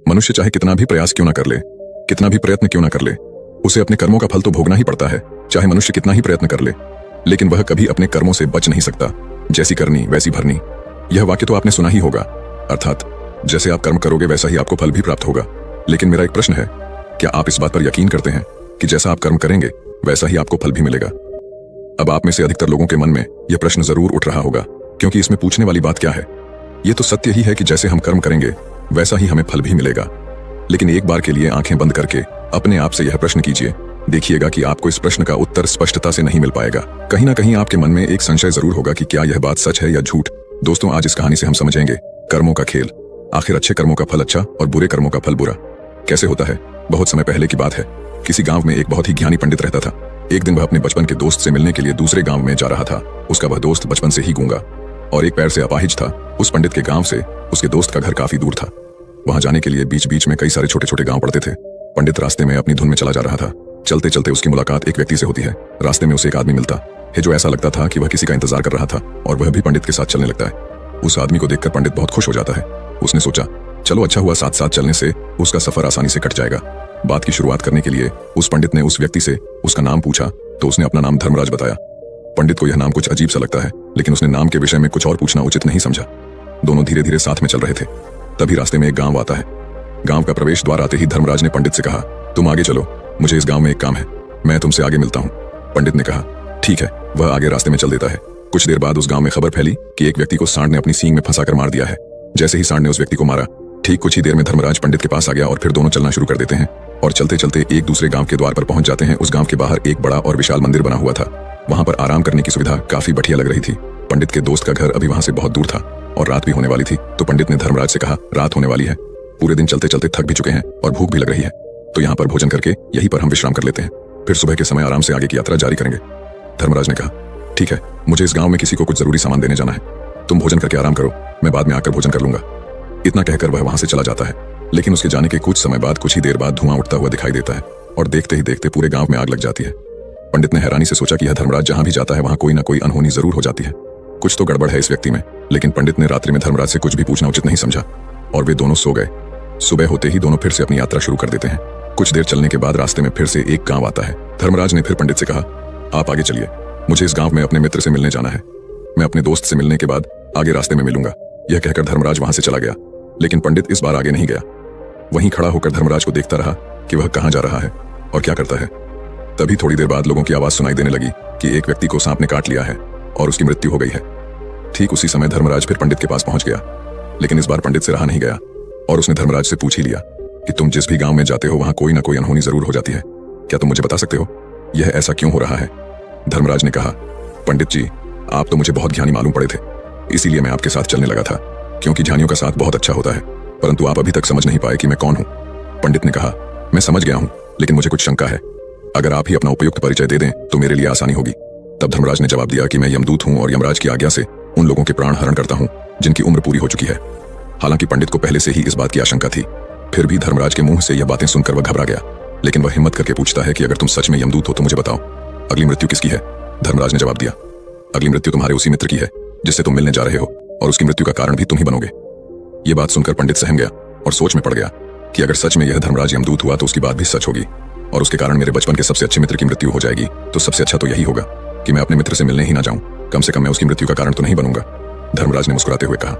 मनुष्य चाहे कितना भी प्रयास क्यों ना कर ले, कितना भी प्रयत्न क्यों ना कर ले, उसे अपने कर्मों का फल तो भोगना ही पड़ता है। चाहे मनुष्य कितना ही प्रयत्न कर ले, लेकिन वह कभी अपने कर्मों से बच नहीं सकता। जैसी करनी वैसी भरनी, यह वाक्य तो आपने सुना ही होगा। अर्थात जैसे आप कर्म करोगे वैसा ही आपको फल भी प्राप्त होगा। लेकिन मेरा एक प्रश्न है, क्या आप इस बात पर यकीन करते हैं कि जैसा आप कर्म करेंगे वैसा ही आपको फल भी मिलेगा? अब आप में से अधिकतर लोगों के मन में यह प्रश्न जरूर उठ रहा होगा, क्योंकि इसमें पूछने वाली बात क्या है? यह तो सत्य ही है कि जैसे हम कर्म करेंगे वैसा ही हमें फल भी मिलेगा। लेकिन एक बार के लिए आंखें बंद करके अपने आप से यह प्रश्न कीजिए, देखिएगा कि आपको इस प्रश्न का उत्तर स्पष्टता से नहीं मिल पाएगा। कहीं ना कहीं आपके मन में एक संशय जरूर होगा कि क्या यह बात सच है या झूठ। दोस्तों, आज इस कहानी से हम समझेंगे कर्मों का खेल। आखिर अच्छे कर्मों का फल अच्छा और बुरे कर्मों का फल बुरा कैसे होता है? बहुत समय पहले की बात है। किसी गांव में एक बहुत ही ज्ञानी पंडित रहता था। एक दिन वह अपने बचपन के दोस्त से मिलने के लिए दूसरे गांव में जा रहा था। उसका वह दोस्त बचपन से ही गूंगा और एक पैर से अपाहिज था। उस पंडित के गांव से उसके दोस्त का घर काफी दूर था। वहां जाने के लिए बीच बीच में कई सारे छोटे छोटे गांव पड़ते थे। पंडित रास्ते में अपनी धुन में चला जा रहा था। चलते चलते उसकी मुलाकात एक व्यक्ति से होती है। रास्ते में उसे एक आदमी मिलता है जो ऐसा लगता था कि वह किसी का इंतजार कर रहा था और वह भी पंडित के साथ चलने लगता है। उस आदमी को देखकर पंडित बहुत खुश हो जाता है। उसने सोचा, चलो अच्छा हुआ, साथ साथ चलने से उसका सफर आसानी से कट जाएगा। बात की शुरुआत करने के लिए उस पंडित ने उस व्यक्ति से उसका नाम पूछा तो उसने अपना नाम धर्मराज बताया। पंडित को यह नाम कुछ अजीब सा लगता है, लेकिन उसने नाम के विषय में कुछ और पूछना उचित नहीं समझा। दोनों धीरे धीरे साथ में चल रहे थे। तभी रास्ते में एक गांव आता है। गांव का प्रवेश द्वार आते ही धर्मराज ने पंडित से कहा, तुम आगे चलो, मुझे इस गांव में एक काम है, मैं तुमसे आगे मिलता हूँ। पंडित ने कहा, ठीक है। वह आगे रास्ते में चल देता है। कुछ देर बाद उस गांव में खबर फैली कि एक व्यक्ति को सांड ने अपनी सींग में फंसाकर मार दिया है। जैसे ही सांड ने उस व्यक्ति को मारा, ठीक कुछ ही देर में धर्मराज पंडित के पास आ गया और फिर दोनों चलना शुरू कर देते हैं और चलते चलते एक दूसरे गांव के द्वार पर पहुंच जाते हैं। उस गांव के बाहर एक बड़ा और विशाल मंदिर बना हुआ था। वहां पर आराम करने की सुविधा काफी बढ़िया लग रही थी। पंडित के दोस्त का घर अभी वहां से बहुत दूर था और रात भी होने वाली थी। तो पंडित ने धर्मराज से कहा, रात होने वाली है, पूरे दिन चलते चलते थक भी चुके हैं और भूख भी लग रही है, तो यहाँ पर भोजन करके यहीं पर हम विश्राम कर लेते हैं, फिर सुबह के समय आराम से आगे की यात्रा जारी करेंगे। धर्मराज ने कहा, ठीक है, मुझे इस गांव में किसी को कुछ जरूरी सामान देने जाना है, तुम भोजन करके आराम करो, मैं बाद में आकर भोजन कर लूंगा। इतना कहकर वह वहां से चला जाता है। लेकिन उसके जाने के कुछ समय बाद कुछ ही देर बाद धुआं उठता हुआ दिखाई देता है और देखते ही देखते पूरे गांव में आग लग जाती है। पंडित ने हैरानी से सोचा कि यह धर्मराज जहां भी जाता है वहां कोई ना कोई अनहोनी जरूर हो जाती है। कुछ तो गड़बड़ है इस व्यक्ति में। लेकिन पंडित ने रात्रि में धर्मराज से कुछ भी पूछना उचित नहीं समझा और वे दोनों सो गए। सुबह होते ही दोनों फिर से अपनी यात्रा शुरू कर देते हैं। कुछ देर चलने के बाद रास्ते में फिर से एक गांव आता है। धर्मराज ने फिर पंडित से कहा, आप आगे चलिए, मुझे इस गांव में अपने मित्र से मिलने जाना है, मैं अपने दोस्त से मिलने के बाद आगे रास्ते में मिलूंगा। यह कहकर धर्मराज वहां से चला गया। लेकिन पंडित इस बार आगे नहीं गया। वहीं खड़ा होकर धर्मराज को देखता रहा कि वह कहां जा रहा है और क्या करता है। तभी थोड़ी देर बाद लोगों की आवाज सुनाई देने लगी कि एक व्यक्ति को सांप ने काट लिया है और उसकी मृत्यु हो गई है। ठीक उसी समय धर्मराज फिर पंडित के पास पहुंच गया। लेकिन इस बार पंडित से रहा नहीं गया और उसने धर्मराज से पूछ ही लिया कि तुम जिस भी गांव में जाते हो वहां कोई ना कोई अनहोनी जरूर हो जाती है, क्या तुम मुझे बता सकते हो यह ऐसा क्यों हो रहा है? धर्मराज ने कहा, पंडित जी, आप तो मुझे बहुत ज्ञानी मालूम पड़े थे, इसीलिए मैं आपके साथ चलने लगा था, क्योंकि ज्ञानियों का साथ बहुत अच्छा होता है, परंतु आप अभी तक समझ नहीं पाए कि मैं कौन हूं। पंडित ने कहा, मैं समझ गया हूं, लेकिन मुझे कुछ शंका है, अगर आप ही अपना उपयुक्त परिचय दे दें तो मेरे लिए आसानी होगी। तब धर्मराज ने जवाब दिया कि मैं यमदूत हूं और यमराज की आज्ञा से उन लोगों के प्राण हरण करता हूं जिनकी उम्र पूरी हो चुकी है। हालांकि पंडित को पहले से ही इस बात की आशंका थी, फिर भी धर्मराज के मुंह से यह बातें सुनकर वह घबरा गया। लेकिन वह हिम्मत करके पूछता है कि अगर तुम सच में यमदूत हो तो मुझे बताओ, अगली मृत्यु किसकी है? धर्मराज ने जवाब दिया, अगली मृत्यु तुम्हारे उसी मित्र की है जिससे तुम मिलने जा रहे हो, और उसकी मृत्यु का कारण भी तुम ही बनोगे। ये बात सुनकर पंडित सहम गया और सोच में पड़ गया कि अगर सच में यह धर्मराज यमदूत हुआ तो उसकी बात भी सच होगी और उसके कारण मेरे बचपन के सबसे अच्छे मित्र की मृत्यु हो जाएगी। तो सबसे अच्छा तो यही होगा कि मैं अपने मित्र से मिलने ही ना जाऊं, कम से कम मैं उसकी मृत्यु का कारण तो नहीं बनूंगा। धर्मराज ने मुस्कुराते हुए कहा,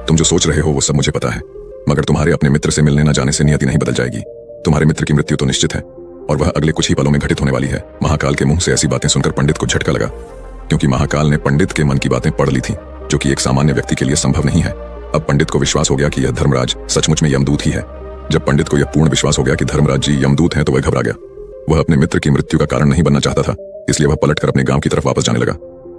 तुम जो सोच रहे हो वो सब मुझे पता है, मगर तुम्हारे अपने मित्र से मिलने न जाने से नियति नहीं बदल जाएगी। तुम्हारे मित्र की मृत्यु तो निश्चित है और वह अगले कुछ ही पलों में घटित होने वाली है। महाकाल के मुंह से ऐसी बातें सुनकर पंडित को झटका लगा, क्योंकि महाकाल ने पंडित के मन की बातें पढ़ ली थी, जो कि एक सामान्य व्यक्ति के लिए संभव नहीं है। अब पंडित को विश्वास हो गया कि यह धर्मराज सचमुच में यमदूत ही है। जब पंडित को यह पूर्ण विश्वास हो गया कि धर्मराज जी यमदूत हैं तो वह घबरा गया। वह अपने मित्र की मृत्यु का कारण नहीं बनना चाहता था, इसलिए वह पलटकर अपने गांव की तरफ वापस जाने लगा।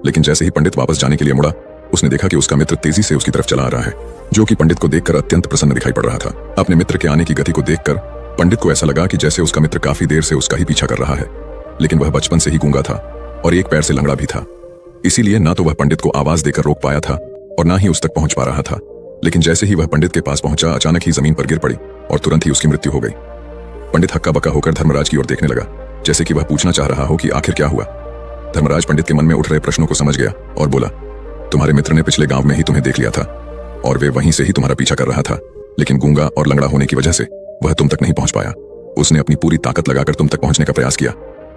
लेकिन जैसे ही पंडित वापस जाने के लिए मुड़ा, उसने देखा कि उसका मित्र तेजी से उसकी तरफ चला आ रहा है, जो कि पंडित को देखकर अत्यंत प्रसन्न दिखाई पड़ रहा था। अपने मित्र के आने की गति को देखकर पंडित को ऐसा लगा कि जैसे उसका मित्र काफी देर से उसका ही पीछा कर रहा है। लेकिन वह बचपन से ही गूंगा था और एक पैर से लंगड़ा भी था, इसीलिए ना तो वह पंडित को आवाज देकर रोक पाया था और ना ही उस तक पहुंच पा रहा था। लेकिन जैसे ही वह पंडित के पास पहुंचा, अचानक ही जमीन पर गिर पड़ी और तुरंत ही उसकी मृत्यु हो गई। पंडित हक्का बक्का होकर धर्मराज की ओर देखने लगा, जैसे कि वह पूछना चाह रहा हो कि आखिर क्या हुआ। धर्मराज पंडित के मन में उठ रहे प्रश्नों को समझ गया और बोला, तुम्हारे मित्र ने पिछले गांव में ही तुम्हें देख लिया था और वे वहीं से ही तुम्हारा पीछा कर रहा था। लेकिन गूंगा और लंगड़ा होने की वजह से वह तुम तक नहीं पहुंच पाया। उसने अपनी पूरी ताकत लगाकर तुम तक पहुंचने का प्रयास किया,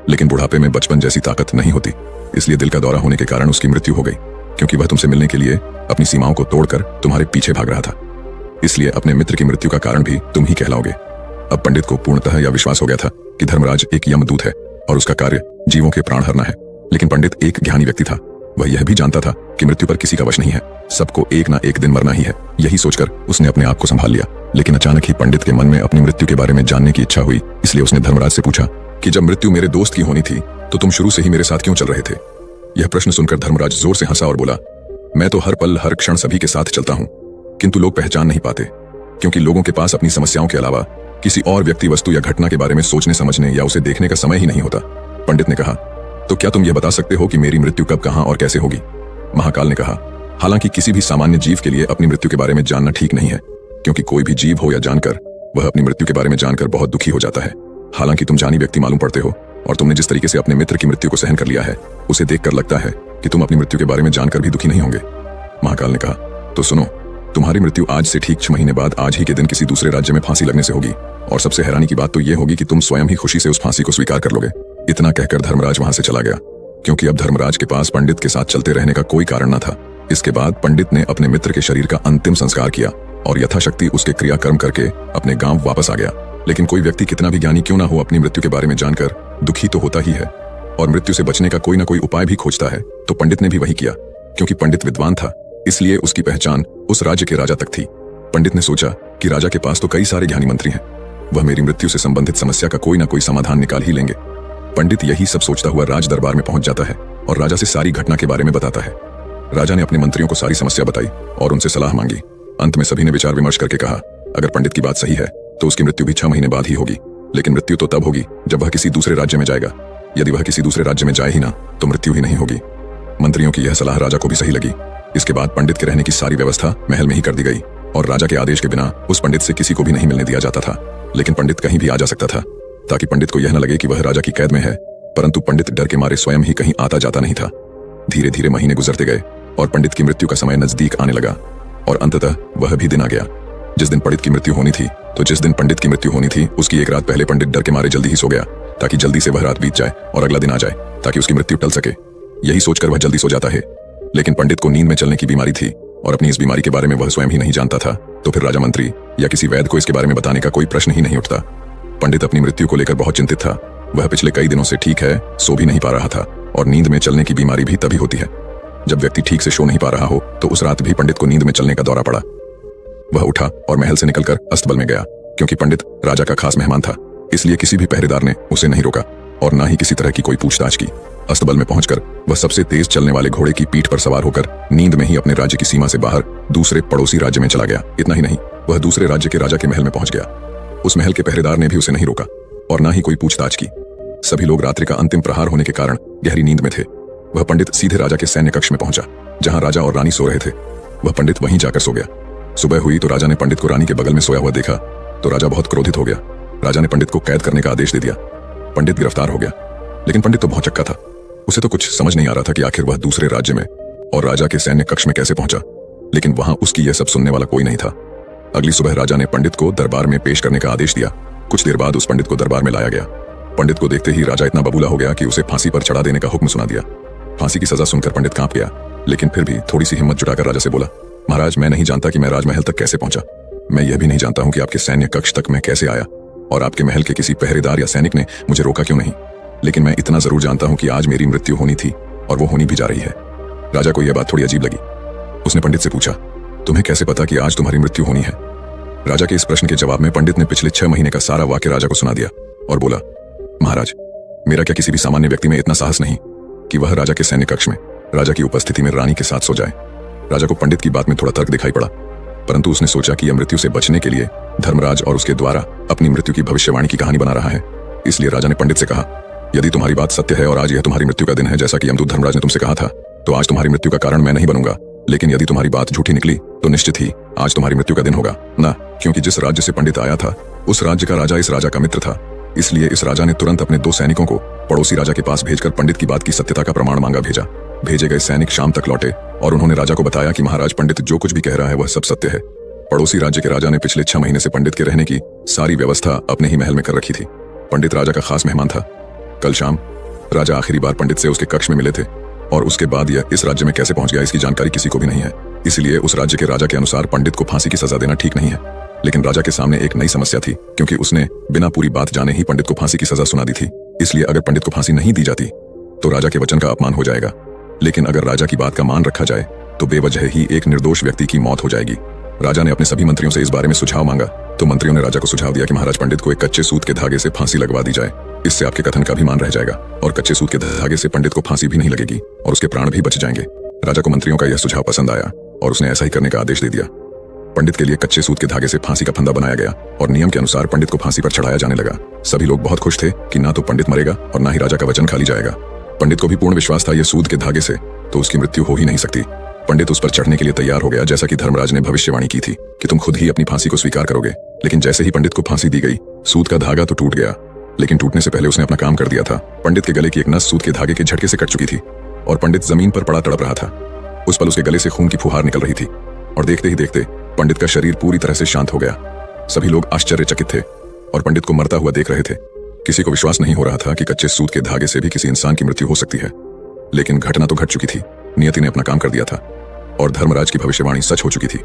लेकिन बुढ़ापे में बचपन जैसी ताकत नहीं होती, इसलिए दिल का दौरा होने के कारण उसकी मृत्यु हो गई, क्योंकि वह तुमसे मिलने के लिए अपनी सीमाओं को तोड़कर तुम्हारे पीछे भाग रहा था। इसलिए अपने मित्र की मृत्यु का कारण भी तुम ही कहलाओगे। अब पंडित को पूर्णतः यह विश्वास हो गया था कि धर्मराज एक यमदूत है और उसका कार्य जीवों के प्राण हरना है। लेकिन पंडित एक ज्ञानी व्यक्ति था, वह यह भी जानता था कि मृत्यु पर किसी का वश नहीं है, सबको एक ना एक दिन मरना ही है। यही सोचकर उसने अपने आप को संभाल लिया। लेकिन अचानक ही पंडित के मन में अपनी मृत्यु के बारे में जानने की इच्छा हुई, इसलिए उसने धर्मराज से पूछा कि जब मृत्यु मेरे दोस्त की होनी थी तो तुम शुरू से ही मेरे साथ क्यों चल रहे थे? यह प्रश्न सुनकर धर्मराज जोर से हंसा और बोला, मैं तो हर पल हर क्षण सभी के साथ चलता हूं, किंतु लोग पहचान नहीं पाते, क्योंकि लोगों के पास अपनी समस्याओं के अलावा किसी और व्यक्ति, वस्तु या घटना के बारे में सोचने समझने या उसे देखने का समय ही नहीं होता। पंडित ने कहा, तो क्या तुम यह बता सकते हो कि मेरी मृत्यु कब, कहां और कैसे होगी? महाकाल ने कहा, हालांकि किसी भी सामान्य जीव के लिए अपनी मृत्यु के बारे में जानना ठीक नहीं है, क्योंकि कोई भी जीव हो या जानकर वह अपनी मृत्यु के बारे में जानकर बहुत दुखी हो जाता है। हालांकि तुम जानी व्यक्ति मालूम पड़ते हो, और तुमने जिस तरीके से अपने मित्र की मृत्यु को सहन कर लिया है, उसे देखकर लगता है कि तुम अपनी मृत्यु के बारे में जानकर भी दुखी नहीं होंगे। महाकाल ने कहा, तो सुनो, तुम्हारी मृत्यु आज से ठीक 6 महीने बाद आज ही के दिन किसी दूसरे राज्य में फांसी लगने से होगी, और सबसे हैरानी की बात तो यह होगी कि तुम स्वयं ही खुशी से उस फांसी को स्वीकार कर लोगे। इतना कहकर धर्मराज वहां से चला गया, क्योंकि अब धर्मराज के पास पंडित के साथ चलते रहने का कोई कारण न था। इसके बाद पंडित ने अपने मित्र के शरीर का अंतिम संस्कार किया और यथाशक्ति उसके क्रियाकर्म करके अपने गांव वापस आ गया। लेकिन कोई व्यक्ति कितना भी ज्ञानी क्यों ना हो, अपनी मृत्यु के बारे में जानकर दुखी तो होता ही है, और मृत्यु से बचने का कोई ना कोई उपाय भी खोजता है। तो पंडित ने भी वही किया। क्योंकि पंडित विद्वान था, इसलिए उसकी पहचान उस राज्य के राजा तक थी। पंडित ने सोचा कि राजा के पास तो कई सारे ज्ञानी मंत्री हैं, वह मेरी मृत्यु से संबंधित समस्या का कोई ना कोई समाधान निकाल ही लेंगे। पंडित यही सब सोचता हुआ राज दरबार में पहुंच जाता है और राजा से सारी घटना के बारे में बताता है। राजा ने अपने मंत्रियों को सारी समस्या बताई और उनसे सलाह मांगी। अंत में सभी ने विचार विमर्श करके कहा, अगर पंडित की बात सही है तो उसकी मृत्यु भी 6 महीने बाद ही होगी, लेकिन मृत्यु तो तब होगी जब वह किसी दूसरे राज्य में जाएगा। यदि वह किसी दूसरे राज्य में जाए ही ना तो मृत्यु ही नहीं होगी। मंत्रियों की यह सलाह राजा को भी सही लगी। इसके बाद पंडित के रहने की सारी व्यवस्था महल में ही कर दी गई, और राजा के आदेश के बिना उस पंडित से किसी को भी नहीं मिलने दिया जाता था। लेकिन पंडित कहीं भी आ जा सकता था, ताकि पंडित को यह न लगे कि वह राजा की कैद में है। परंतु पंडित डर के मारे स्वयं ही कहीं आता जाता नहीं था। धीरे धीरे महीने गुजरते गए और पंडित की मृत्यु का समय नजदीक आने लगा, और अंततः वह भी दिन आ गया जिस दिन पंडित की मृत्यु होनी थी। तो जिस दिन पंडित की मृत्यु होनी थी उसकी एक रात पहले पंडित डर के मारे जल्दी ही सो गया, ताकि जल्दी से वह रात बीत जाए और अगला दिन आ जाए, ताकि उसकी मृत्यु टल सके। यही सोचकर वह जल्दी सो जाता है। लेकिन पंडित को नींद में चलने की बीमारी थी, और अपनी इस बीमारी के बारे में वह स्वयं ही नहीं जानता था। तो फिर राजा मंत्री या किसी वैद्य को इसके बारे में बताने का कोई प्रश्न ही नहीं उठता। पंडित अपनी मृत्यु को लेकर बहुत चिंतित था। वह पिछले कई दिनों से ठीक है, सो भी नहीं पा रहा था, और नींद में चलने की बीमारी भी तभी होती है जब व्यक्ति ठीक से सो नहीं पा रहा हो। तो उस रात भी पंडित को नींद में चलने का दौरा पड़ा। वह उठा और महल से निकलकर अस्तबल में गया। क्योंकि पंडित राजा का खास मेहमान था, इसलिए किसी भी पहरेदार ने उसे नहीं रोका और ना ही किसी तरह की कोई पूछताछ की। अस्तबल में पहुंचकर वह सबसे तेज चलने वाले घोड़े की पीठ पर सवार होकर नींद में ही अपने राज्य की सीमा से बाहर दूसरे पड़ोसी राज्य में चला गया। इतना ही नहीं, वह दूसरे राज्य के राजा के महल में पहुंच गया। उस महल के पहरेदार ने भी उसे नहीं रोका और ना ही कोई पूछताछ की। सभी लोग रात्रि का अंतिम प्रहार होने के कारण गहरी नींद में थे। वह पंडित सीधे राजा के सैन्य कक्ष में पहुंचा, जहां राजा और रानी सो रहे थे। वह पंडित वहीं जाकर सो गया। सुबह हुई तो राजा ने पंडित को रानी के बगल में सोया हुआ देखा तो राजा बहुत क्रोधित हो गया। राजा ने पंडित को कैद करने का आदेश दे दिया। पंडित गिरफ्तार हो गया, लेकिन पंडित तो भौचक्का था। उसे तो कुछ समझ नहीं आ रहा था कि आखिर वह दूसरे राज्य में और राजा के सैन्य कक्ष में कैसे पहुंचा। लेकिन वहां उसकी यह सब सुनने वाला कोई नहीं था। अगली सुबह राजा ने पंडित को दरबार में पेश करने का आदेश दिया। कुछ देर बाद उस पंडित को दरबार में लाया गया। पंडित को देखते ही राजा इतना बबूला हो गया कि उसे फांसी पर चढ़ा देने का हुक्म सुना दिया। फांसी की सजा सुनकर पंडित कांप गया, लेकिन फिर भी थोड़ी सी हिम्मत जुटाकर राजा से बोला, महाराज, मैं नहीं जानता कि मैं राजमहल तक कैसे पहुंचा। मैं यह भी नहीं जानता हूं कि आपके सैन्य कक्ष तक मैं कैसे आया, और आपके महल के किसी पहरेदार या सैनिक ने मुझे रोका क्यों नहीं। लेकिन मैं इतना जरूर जानता हूं कि आज मेरी मृत्यु होनी थी और वो होनी भी जा रही है। राजा को यह बात थोड़ी अजीब लगी। उसने पंडित से पूछा, तुम्हें कैसे पता कि आज तुम्हारी मृत्यु होनी है? राजा के इस प्रश्न के जवाब में पंडित ने पिछले 6 महीने का सारा वाक्य राजा को सुना दिया और बोला, महाराज, मेरा क्या किसी भी सामान्य व्यक्ति में इतना साहस नहीं कि वह राजा के सैन्य कक्ष में राजा की उपस्थिति में रानी के साथ सो जाए। राजा को पंडित की बात में थोड़ा तर्क दिखाई पड़ा, परंतु उसने सोचा कि यह मृत्यु से बचने के लिए धर्मराज और उसके द्वारा अपनी मृत्यु की भविष्यवाणी की कहानी बना रहा है। इसलिए राजा ने पंडित से कहा, यदि तुम्हारी बात सत्य है और आज यह तुम्हारी मृत्यु का दिन है जैसा कि यमदूत धर्मराज ने तुमसे कहा था, तो आज तुम्हारी मृत्यु का कारण मैं नहीं बनूंगा। लेकिन यदि तुम्हारी बात झूठी निकली तो निश्चित ही आज तुम्हारी मृत्यु का दिन होगा ना, क्योंकि जिस राज्य से पंडित आया था उस राज्य का राजा इस राजा का मित्र था। इसलिए इस राजा ने तुरंत अपने 2 सैनिकों को पड़ोसी राजा के पास भेजकर पंडित की बात की सत्यता का प्रमाण मांगा भेजा। भेजे गए सैनिक शाम तक लौटे और उन्होंने राजा को बताया कि महाराज, पंडित जो कुछ भी कह रहा है वह सब सत्य है। पड़ोसी राज्य के राजा ने पिछले 6 महीने से पंडित के रहने की सारी व्यवस्था अपने ही महल में कर रखी थी। पंडित राजा का खास मेहमान था। कल शाम राजा आखिरी बार पंडित से उसके कक्ष में मिले थे और उसके बाद यह इस राज्य में कैसे पहुंच गया इसकी जानकारी किसी को भी नहीं है। इसलिए उस राज्य के राजा के अनुसार पंडित को फांसी की सजा देना ठीक नहीं है। लेकिन राजा के सामने एक नई समस्या थी, क्योंकि उसने बिना पूरी बात जाने ही पंडित को फांसी की सजा सुना दी थी। इसलिए अगर पंडित को फांसी नहीं दी जाती तो राजा के वचन का अपमान हो जाएगा, लेकिन अगर राजा की बात का मान रखा जाए तो बेवजह ही एक निर्दोष व्यक्ति की मौत हो जाएगी। राजा ने अपने सभी मंत्रियों से इस बारे में सुझाव मांगा तो मंत्रियों ने राजा को सुझाव दिया कि महाराज, पंडित को एक कच्चे सूत के धागे से फांसी लगवा दी जाए। इससे आपके कथन का भी मान रह जाएगा और कच्चे सूत के धागे से पंडित को फांसी भी नहीं लगेगी और उसके प्राण भी बच जाएंगे। राजा को मंत्रियों का यह सुझाव पसंद आया और उसने ऐसा ही करने का आदेश दे दिया। पंडित के लिए कच्चे सूत के धागे से फांसी का फंदा बनाया गया और नियम के अनुसार पंडित को फांसी पर चढ़ाया जाने लगा। सभी लोग बहुत खुश थे कि ना तो पंडित मरेगा और ना ही राजा का वचन खाली जाएगा। पंडित को भी पूर्ण विश्वास था, यह सूत के धागे से तो उसकी मृत्यु हो ही नहीं सकती। पंडित उस पर चढ़ने के लिए तैयार हो गया, जैसा कि धर्मराज ने भविष्यवाणी की थी कि तुम खुद ही अपनी फांसी को स्वीकार करोगे। लेकिन जैसे ही पंडित को फांसी दी गई, सूत का धागा तो टूट गया, लेकिन टूटने से पहले उसने अपना काम कर दिया था। पंडित के गले की एक नस सूत के धागे के झटके से कट चुकी थी और पंडित जमीन पर पड़ा तड़प रहा था। उस पल उसके गले से खून की फुहार निकल रही थी और देखते ही देखते पंडित का शरीर पूरी तरह से शांत हो गया। सभी लोग आश्चर्यचकित थे और पंडित को मरता हुआ देख रहे थे। किसी को विश्वास नहीं हो रहा था कि कच्चे सूत के धागे से भी किसी इंसान की मृत्यु हो सकती है। लेकिन घटना तो घट चुकी थी, नियति ने अपना काम कर दिया था और धर्मराज की भविष्यवाणी सच हो चुकी थी।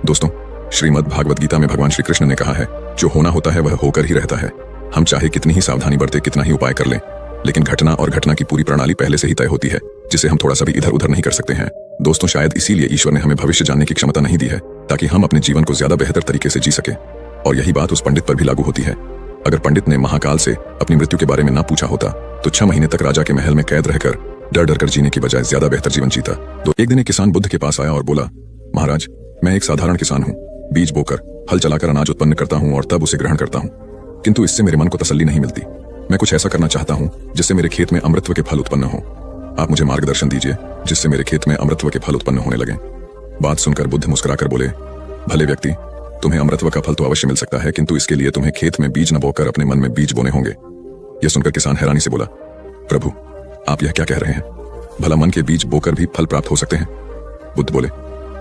दोस्तों, श्रीमद् भागवत गीता में भगवान श्री कृष्ण ने कहा है, जो होना होता है वह होकर ही रहता है। हम चाहे कितनी ही सावधानी बरते, कितना ही उपाय कर लें, लेकिन घटना और घटना की पूरी प्रणाली पहले से ही तय होती है, जिसे हम थोड़ा सा भी इधर उधर नहीं कर सकते हैं। दोस्तों, शायद इसीलिए ईश्वर ने हमें भविष्य जानने की क्षमता नहीं दी है, ताकि हम अपने जीवन को ज्यादा बेहतर तरीके से जी सके। और यही बात उस पंडित पर भी लागू होती है। अगर पंडित ने महाकाल से अपनी मृत्यु के बारे में ना पूछा होता तो 6 महीने तक राजा के महल में कैद रहकर डर डर कर जीने की बजाय ज्यादा बेहतर जीवन जीता। तो एक दिन एक किसान बुद्ध के पास आया और बोला, महाराज, मैं एक साधारण किसान हूँ। बीज बोकर हल चलाकर अनाज उत्पन्न करता हूँ और तब उसे ग्रहण करता हूँ, किंतु इससे मेरे मन को तसल्ली नहीं मिलती। मैं कुछ ऐसा करना चाहता हूँ जिससे मेरे खेत में अमृतत्व के फल उत्पन्न हो। आप मुझे मार्गदर्शन दीजिए जिससे मेरे खेत में अमृतत्व के फल उत्पन्न होने लगे। बात सुनकर बुद्ध मुस्कुराकर बोले, भले व्यक्ति, तुम्हें अमृतत्व का फल तो अवश्य मिल सकता है, किंतु इसके लिए तुम्हें खेत में बीज न बोकर अपने मन में बीज बोने होंगे। यह सुनकर किसान हैरानी से बोला, प्रभु, आप यह क्या कह रहे हैं? भला मन के बीज बोकर भी फल प्राप्त हो सकते हैं? बुद्ध बोले,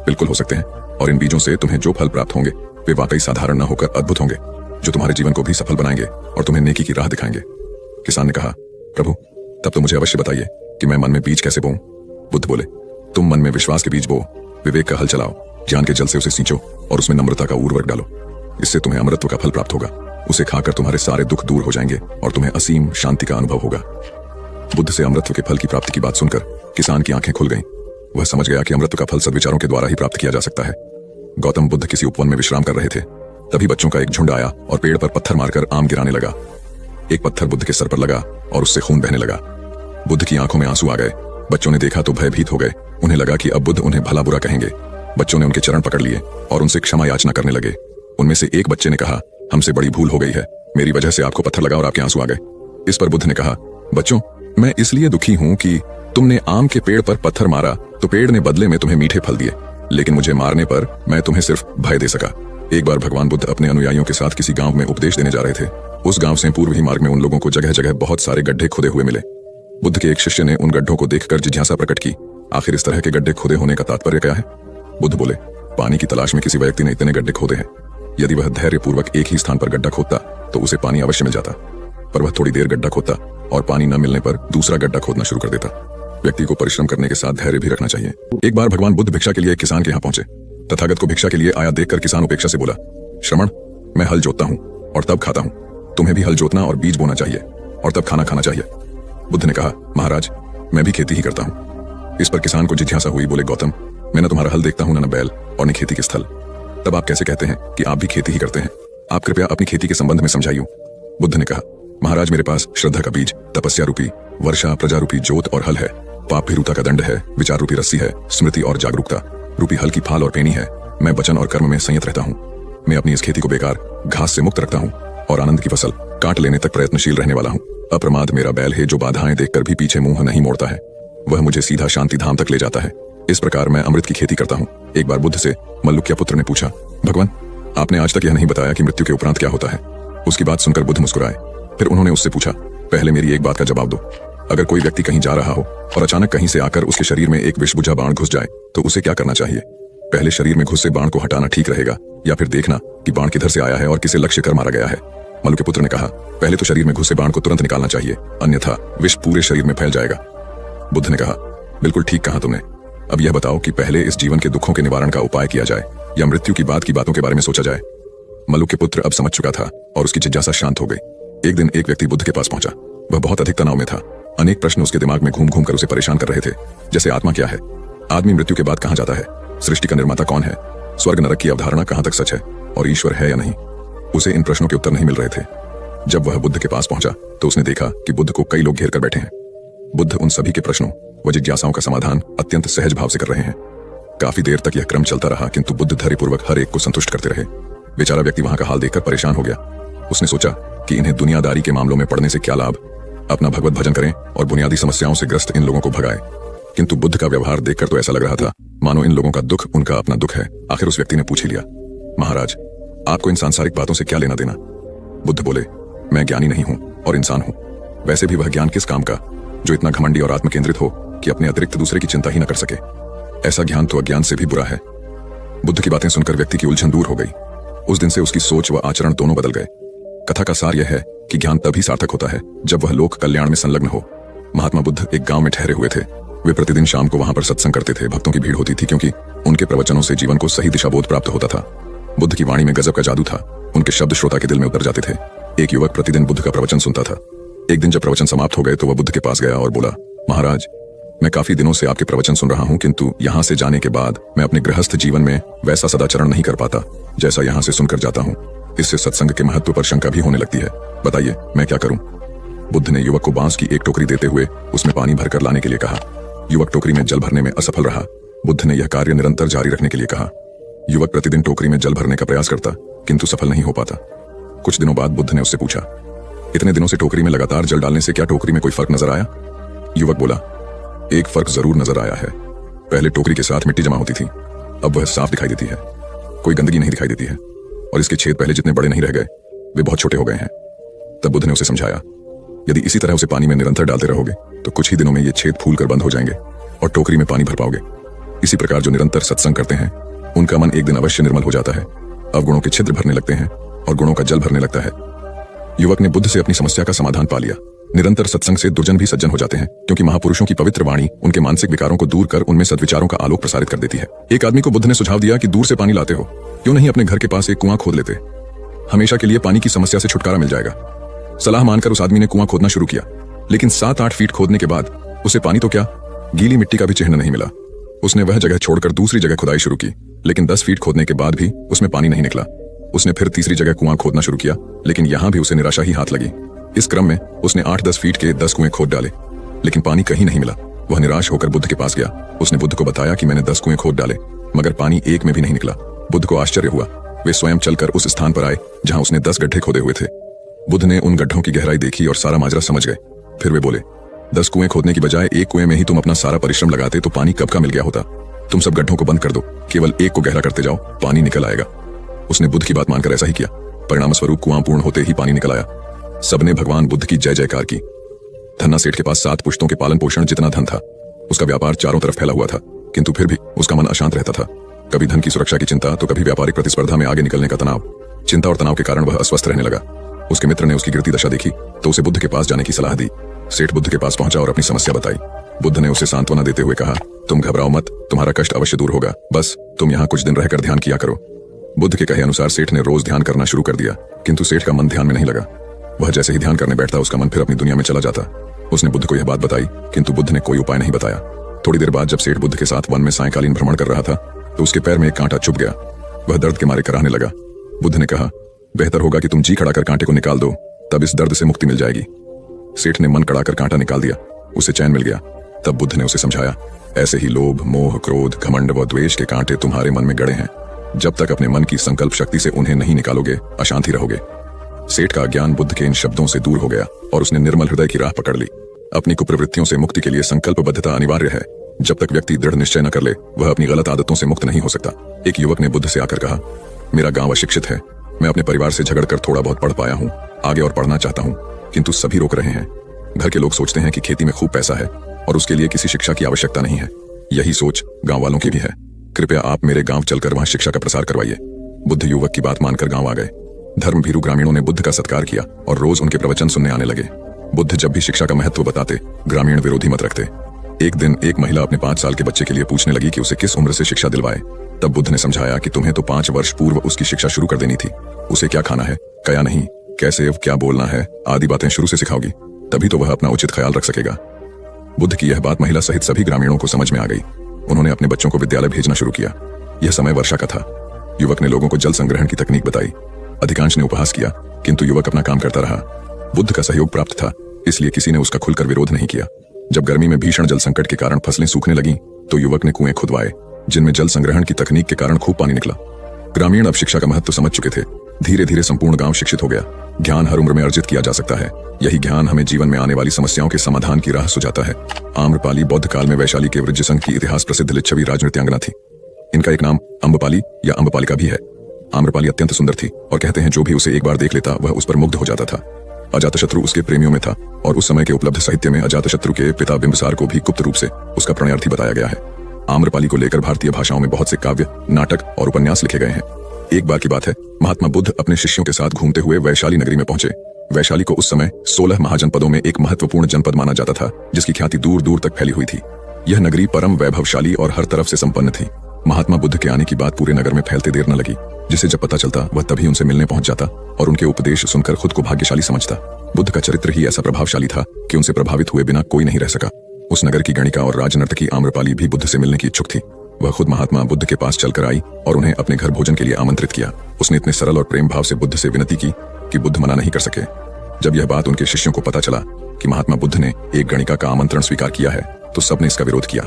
बिल्कुल हो सकते हैं, और इन बीजों से तुम्हें जो फल प्राप्त होंगे वे वाकई साधारण न होकर अद्भुत होंगे, जो तुम्हारे जीवन को भी सफल बनाएंगे और तुम्हें नेकी की राह दिखाएंगे। किसान ने कहा, प्रभु, तब तो मुझे अवश्य बताइए कि मैं मन में बीज कैसे बोऊं? बुद्ध बोले, तुम मन में विश्वास के बीज बो, विवेक का हल चलाओ, ज्ञान के जल से उसे सींचो और उसमें नम्रता का उर्वरक डालो। इससे तुम्हें अमृतत्व का फल प्राप्त होगा। उसे खाकर तुम्हारे सारे दुख दूर हो जाएंगे और तुम्हें असीम शांति का अनुभव होगा। बुद्ध से अमृतत्व के फल की प्राप्ति की बात सुनकर किसान की आंखें खुल गईं। वह समझ गया कि अमृतत्व का फल सद्विचारों के द्वारा ही प्राप्त किया जा सकता है। गौतम बुद्ध किसी उपवन में विश्राम कर रहे थे। तभी बच्चों का एक झुंड आया और पेड़ पर पत्थर मारकर आम गिराने लगा। एक पत्थर बुद्ध के सर पर लगा और उससे खून बहने लगा। बुद्ध की आंखों में आंसू आ गए। बच्चों ने देखा तो भयभीत हो गए। उन्हें लगा कि अब बुद्ध उन्हें भला बुरा कहेंगे। बच्चों ने उनके चरण पकड़ लिए और उनसे क्षमा याचना करने लगे। उनमें से एक बच्चे ने कहा, हमसे बड़ी भूल हो गई है, मेरी वजह से आपको पत्थर लगा और आपके आंसू आ गए। इस पर बुद्ध ने कहा, बच्चों, मैं इसलिए दुखी हूं कि तुमने आम के पेड़ पर पत्थर मारा तो पेड़ ने बदले में तुम्हें मीठे फल दिए, लेकिन मुझे मारने पर मैं तुम्हें सिर्फ भय दे सका। एक बार भगवान बुद्ध अपने अनुयायियों के साथ किसी गांव में उपदेश देने जा रहे थे। उस गांव से पूर्व ही मार्ग में उन लोगों को जगह जगह बहुत सारे गड्ढे खुदे हुए मिले। बुद्ध के एक शिष्य ने उन गड्ढों को देखकर जिज्ञासा प्रकट की, आखिर इस तरह के गड्ढे खुदे होने का तात्पर्य क्या है? बुद्ध बोले, पानी की तलाश में किसी व्यक्ति ने इतने गड्ढे खोदे हैं। यदि वह धैर्यपूर्वक एक ही स्थान पर गड्ढा खोदता तो उसे पानी अवश्य मिल जाता, पर वह थोड़ी देर गड्ढा खोदता और पानी न मिलने पर दूसरा गड्ढा खोदना शुरू कर देता। व्यक्ति को परिश्रम करने के साथ धैर्य भी रखना चाहिए। एक बार भगवान बुद्ध भिक्षा के लिए एक किसान के यहाँ पहुंचे। तथागत को भिक्षा के लिए आया देखकर किसान उपेक्षा से बोला, श्रमण, मैं हल जोतता हूँ और तब खाता हूँ। तुम्हें भी हल जोतना और बीज बोना चाहिए और तब खाना खाना चाहिए। बुद्ध ने कहा, महाराज, मैं भी खेती ही करता हूँ। इस पर किसान को जिज्ञासा हुई। बोले, गौतम, मैं न तुम्हारा हल देखता हूँ, न बैल और न खेती के स्थल, तब आप कैसे कहते हैं कि आप भी खेती ही करते हैं? आप कृपया अपनी खेती के संबंध में समझाइए। बुद्ध ने कहा, महाराज, मेरे पास श्रद्धा का बीज, तपस्या रूपी वर्षा, प्रजा रूपी जोत और हल है, पाप भीरुता का दंड है, विचार रूपी रस्सी है, स्मृति और जागरूकता रूपी हल की फाल और पेनी है। मैं वचन और कर्म में संयत रहता हूँ। मैं अपनी इस खेती को बेकार घास से मुक्त रखता हूँ और आनंद की फसल काट लेने तक प्रयत्नशील रहने वाला हूँ। अप्रमाद मेरा बैल है, जो बाधाएं देखकर भी पीछे मुंह नहीं मोड़ता है। वह मुझे सीधा शांति धाम तक ले जाता है। इस प्रकार मैं अमृत की खेती करता हूँ। एक बार बुद्ध से मल्लुक्य पुत्र ने पूछा, भगवान, आपने आज तक यह नहीं बताया कि मृत्यु के उपरांत क्या होता है। उसकी बात सुनकर बुद्ध मुस्कुराए। फिर उन्होंने उससे पूछा, पहले मेरी एक बात का जवाब दो। अगर कोई व्यक्ति कहीं जा रहा हो और अचानक कहीं से आकर उसके शरीर में एक विषबुझा बाण घुस जाए तो उसे क्या करना चाहिए? पहले शरीर में घुसे बाण को हटाना ठीक रहेगा या फिर देखना कि बाण किधर से आया है और किसे लक्ष्य कर मारा गया है। मलु के पुत्र ने कहा, पहले तो शरीर में घुसे बाण को तुरंत निकालना चाहिए, अन्यथा विष पूरे शरीर में फैल जाएगा। बुद्ध ने कहा, बिल्कुल ठीक कहा तुमने। अब यह बताओ कि पहले इस जीवन के दुखों के निवारण का उपाय किया जाए या मृत्यु की बाद की बातों के बारे में सोचा जाए। मलु के पुत्र अब समझ चुका था और उसकी जिज्ञासा शांत हो गई। एक दिन एक व्यक्ति बुद्ध के पास पहुंचा। वह बहुत अधिक तनाव में था। अनेक प्रश्न उसके दिमाग में घूम घूम कर उसे परेशान कर रहे थे, जैसे आत्मा क्या है, आदमी मृत्यु के बाद कहां जाता है, सृष्टि का निर्माता कौन है, स्वर्ग नरक की अवधारणा कहां तक सच है और ईश्वर है या नहीं। उसे इन प्रश्नों के उत्तर नहीं मिल रहे थे। जब वह बुद्ध के पास पहुंचा तो उसने देखा कि बुद्ध को कई लोग घेर कर बैठे हैं। बुद्ध उन सभी के प्रश्नों व जिज्ञासाओं का समाधान अत्यंत सहज भाव से कर रहे हैं। काफी देर तक यह क्रम चलता रहा, किंतु बुद्ध धैर्यपूर्वक हर एक को संतुष्ट करते रहे। बेचारा व्यक्ति वहां का हाल देखकर परेशान हो गया। उसने सोचा कि इन्हें दुनियादारी के मामलों में पड़ने से क्या लाभ, अपना भगवत भजन करें और बुनियादी समस्याओं से ग्रस्त इन लोगों को भगाए। किंतु बुद्ध का व्यवहार देखकर तो ऐसा लग रहा था मानो इन लोगों का दुख उनका अपना दुख है। आखिर उस व्यक्ति ने पूछ ही लिया, महाराज, आपको इन सांसारिक बातों से क्या लेना देना? बुद्ध बोले, मैं ज्ञानी नहीं हूं और इंसान हूं। वैसे भी वह ज्ञान किस काम का जो इतना घमंडी और आत्मकेंद्रित हो कि अपने अतिरिक्त दूसरे की चिंता ही न कर सके। ऐसा ज्ञान तो अज्ञान से भी बुरा है। बुद्ध की बातें सुनकर व्यक्ति की उलझन दूर हो गई। उस दिन से उसकी सोच व आचरण दोनों बदल गए। कथा का सार यह है कि ज्ञान तभी सार्थक होता है जब वह लोक कल्याण में संलग्न हो। महात्मा बुद्ध एक गांव में ठहरे हुए थे। वे प्रतिदिन शाम को वहां पर सत्संग करते थे। भक्तों की भीड़ होती थी क्योंकि उनके प्रवचनों से जीवन को सही दिशाबोध प्राप्त होता था। बुद्ध की वाणी में गजब का जादू था। उनके शब्द श्रोता के दिल में उतर जाते थे। एक युवक प्रतिदिन बुद्ध का प्रवचन सुनता था। एक दिन जब प्रवचन समाप्त हो गए तो वह बुद्ध के पास गया और बोला, महाराज, मैं काफी दिनों से आपके प्रवचन सुन रहा हूं, किंतु यहाँ से जाने के बाद मैं अपने गृहस्थ जीवन में वैसा सदाचरण नहीं कर पाता जैसा यहाँ से सुनकर जाता हूँ। इससे सत्संग के महत्व पर शंका भी होने लगती है। बताइए मैं क्या करूं? बुद्ध ने युवक को बांस की एक टोकरी देते हुए उसमें पानी भरकर लाने के लिए कहा। युवक टोकरी में जल भरने में असफल रहा। बुद्ध ने यह कार्य निरंतर जारी रखने के लिए कहा। युवक प्रतिदिन टोकरी में जल भरने का प्रयास करता, किंतु सफल नहीं हो पाता। कुछ दिनों बाद बुद्ध ने उससे पूछा, इतने दिनों से टोकरी में लगातार जल डालने से क्या टोकरी में कोई फर्क नजर आया? युवक बोला, एक फर्क जरूर नजर आया है। पहले टोकरी के साथ मिट्टी जमा होती थी, अब वह साफ दिखाई देती है। कोई गंदगी नहीं दिखाई देती है और इसके छेद पहले जितने बड़े नहीं रह गए, वे बहुत छोटे हो गए हैं। तब बुद्ध ने उसे समझाया, यदि इसी तरह उसे पानी में निरंतर डालते रहोगे तो कुछ ही दिनों में ये छेद फूल कर बंद हो जाएंगे और टोकरी में पानी भर पाओगे। इसी प्रकार जो निरंतर सत्संग करते हैं उनका मन एक दिन अवश्य निर्मल हो जाता है। अवगुणों के छिद्र भरने लगते हैं और गुणों का जल भरने लगता है। युवक ने बुद्ध से अपनी समस्या का समाधान पा लिया। निरंतर सत्संग से दुर्जन भी सज्जन हो जाते हैं, क्योंकि महापुरुषों की पवित्र वाणी उनके मानसिक विकारों को दूर कर उनमें सद्विचारों का आलोक प्रसारित कर देती है। एक आदमी को बुद्ध ने सुझाव दिया कि दूर से पानी लाते हो, क्यों नहीं अपने घर के पास एक कुआं खोद लेते? हमेशा के लिए पानी की समस्या से छुटकारा मिल जाएगा। सलाह मानकर उस आदमी ने कुआं खोदना शुरू किया, लेकिन 7-8 फीट खोदने के बाद उसे पानी तो क्या, गीली मिट्टी का भी चिन्ह नहीं मिला। उसने वह जगह छोड़कर दूसरी जगह खुदाई शुरू की, लेकिन 10 फीट खोदने के बाद भी उसमें पानी नहीं निकला। उसने फिर तीसरी जगह कुआं खोदना शुरू किया, लेकिन यहां भी उसे निराशा ही हाथ लगी। इस क्रम में उसने 8-10 फीट के 10 कुएं खोद डाले, लेकिन पानी कहीं नहीं मिला। वह निराश होकर बुद्ध के पास गया। उसने बुद्ध को बताया कि मैंने 10 कुएं खोद डाले, मगर पानी एक में भी नहीं निकला। बुद्ध को आश्चर्य हुआ। वे स्वयं चलकर उस स्थान पर आए जहां उसने 10 गड्ढे खोदे हुए थे। बुद्ध ने उन गड्ढों की गहराई देखी और सारा माजरा समझ गए। फिर वे बोले, 10 कुएं खोदने की बजाय एक कुएं में ही तुम अपना सारा परिश्रम लगाते तो पानी कब का मिल गया होता। तुम सब गड्ढों को बंद कर दो, केवल एक को गहरा करते जाओ, पानी निकल आएगा। उसने बुद्ध की बात मानकर ऐसा ही किया। परिणाम स्वरूप कुआं पूर्ण होते ही पानी निकल आया। सबने भगवान बुद्ध की जय जयकार की। धन्ना सेठ के पास 7 पुश्तों के पालन पोषण जितना धन था। उसका व्यापार चारों तरफ फैला हुआ था, किंतु फिर भी उसका मन अशांत रहता था। कभी धन की सुरक्षा की चिंता तो कभी व्यापारिक प्रतिस्पर्धा में आगे निकलने का तनाव। चिंता और तनाव के कारण वह अस्वस्थ रहने लगा। उसके मित्र ने उसकी गिरती दशा देखी तो उसे बुद्ध के पास जाने की सलाह दी। सेठ बुद्ध के पास पहुंचा और अपनी समस्या बताई। बुद्ध ने उसे सांत्वना देते हुए कहा, तुम घबराओ मत, तुम्हारा कष्ट अवश्य दूर होगा, बस तुम यहाँ कुछ दिन रहकर ध्यान किया करो। बुद्ध के कहे अनुसार सेठ ने रोज ध्यान करना शुरू कर दिया, किंतु सेठ का मन ध्यान में नहीं लगा। वह जैसे ही ध्यान करने बैठता उसका मन फिर अपनी दुनिया में चला जाता। उसने बुद्ध को यह बात बताई, किंतु बुद्ध ने कोई उपाय नहीं बताया। थोड़ी देर बाद जब सेठ बुद्ध के साथ वन में सायंकालीन भ्रमण कर रहा था तो उसके पैर में एक कांटा चुभ गया। वह दर्द के मारे कराहने लगा। बुद्ध ने कहा, बेहतर होगा कि तुम जी खड़ा कर कांटे को निकाल दो, तब इस दर्द से मुक्ति मिल जाएगी। सेठ ने मन कड़ाकर कांटा निकाल दिया। उसे चैन मिल गया। तब बुद्ध ने उसे समझाया, ऐसे ही लोभ, मोह, क्रोध, घमंड व द्वेष के कांटे तुम्हारे मन में गड़े हैं। जब तक अपने मन की संकल्प शक्ति से उन्हें नहीं निकालोगे, अशांति रहोगे। सेठ का अज्ञान बुद्ध के इन शब्दों से दूर हो गया और उसने निर्मल हृदय की राह पकड़ ली। अपनी कुप्रवृत्तियों से मुक्ति के लिए संकल्पबद्धता अनिवार्य है। जब तक व्यक्ति दृढ़ निश्चय न कर ले, वह अपनी गलत आदतों से मुक्त नहीं हो सकता। एक युवक ने बुद्ध से आकर कहा, मेरा गांव अशिक्षित है, मैं अपने परिवार से झगड़कर थोड़ा बहुत पढ़ पाया हूँ, आगे और पढ़ना चाहता हूँ, किंतु सभी रोक रहे हैं। घर के लोग सोचते हैं कि खेती में खूब पैसा है और उसके लिए किसी शिक्षा की आवश्यकता नहीं है। यही सोच गांव वालों की भी है। कृपया आप मेरे गांव चलकर वहां शिक्षा का प्रसार करवाइए। बुद्ध युवक की बात मानकर गांव आ गए। धर्मभीरू ग्रामीणों ने बुद्ध का सत्कार किया और रोज उनके प्रवचन सुनने आने लगे। बुद्ध जब भी शिक्षा का महत्व बताते, ग्रामीण विरोधी मत रखते। एक दिन एक महिला अपने 5 साल के बच्चे के लिए पूछने लगी कि उसे किस उम्र से शिक्षा दिलवाए। तब बुद्ध ने समझाया कि तुम्हें तो 5 वर्ष पूर्व उसकी शिक्षा शुरू कर देनी थी। उसे क्या खाना है, क्या नहीं, कैसे अब क्या बोलना है आदि बातें शुरू से सिखाओगी, तभी तो वह अपना उचित ख्याल रख सकेगा। बुद्ध की यह बात महिला सहित सभी ग्रामीणों को समझ में आ गई। उन्होंने अपने बच्चों को विद्यालय भेजना शुरू किया। यह समय वर्षा का था। युवक ने लोगों को जल संग्रहण की तकनीक बताई। अधिकांश ने उपहास किया, किंतु युवक अपना काम करता रहा। बुद्ध का सहयोग प्राप्त था, इसलिए किसी ने उसका खुलकर विरोध नहीं किया। जब गर्मी में भीषण जल संकट के कारण फसलें सूखने लगीं, तो युवक ने कुएं खुदवाए, जिनमें जल संग्रहण की तकनीक के कारण खूब पानी निकला। ग्रामीण अब शिक्षा का महत्व समझ चुके थे। धीरे धीरे संपूर्ण गांव शिक्षित हो गया। ज्ञान हर उम्र में अर्जित किया जा सकता है। यही ज्ञान हमें जीवन में आने वाली समस्याओं के समाधान की राह सुझाता है। आम्रपाली बौद्ध काल में वैशाली के वृज्य संघ की इतिहास प्रसिद्ध लिच्छवी राजनृत्यांगना थी। इनका एक नाम अम्बपाली या अम्बपालिका भी है। आम्रपाली अत्यंत सुंदर थी और कहते हैं जो भी उसे एक बार देख लेता वह उस पर मुग्ध हो जाता था। अजातशत्रु उसके प्रेमियों में था और उस समय के उपलब्ध साहित्य में अजातशत्रु के पिता बिंबिसार को भी गुप्त रूप से उसका प्रणयार्थी बताया गया है। आम्रपाली को लेकर भारतीय भाषाओं में बहुत से काव्य, नाटक और उपन्यास लिखे गए हैं। एक बार की बात है, महात्मा बुद्ध अपने शिष्यों के साथ घूमते हुए वैशाली नगरी में पहुंचे। वैशाली को उस समय 16 महाजनपदों में एक महत्वपूर्ण जनपद माना जाता था, जिसकी ख्याति दूर दूर तक फैली हुई थी। यह नगरी परम वैभवशाली और हर तरफ से संपन्न थी। महात्मा बुद्ध के आने की बात पूरे नगर में फैलते देर न लगी, जिसे जब पता चलता वह तभी उनसे मिलने पहुंच जाता और उनके उपदेश सुनकर खुद को भाग्यशाली समझता। बुद्ध का चरित्र ही ऐसा प्रभावशाली था कि उनसे प्रभावित हुए बिना कोई नहीं रह सका। उस नगर की गणिका और राजनर्तकी आम्रपाली भी बुद्ध से मिलने की इच्छुक थी। वह खुद महात्मा बुद्ध के पास चलकर आई और उन्हें अपने घर भोजन के लिए आमंत्रित किया। उसने इतने सरल और प्रेम भाव से बुद्ध से विनती की कि बुद्ध मना नहीं कर सके। जब यह बात उनके शिष्यों को पता चला कि महात्मा बुद्ध ने एक गणिका का आमंत्रण स्वीकार किया है, तो सबने इसका विरोध किया।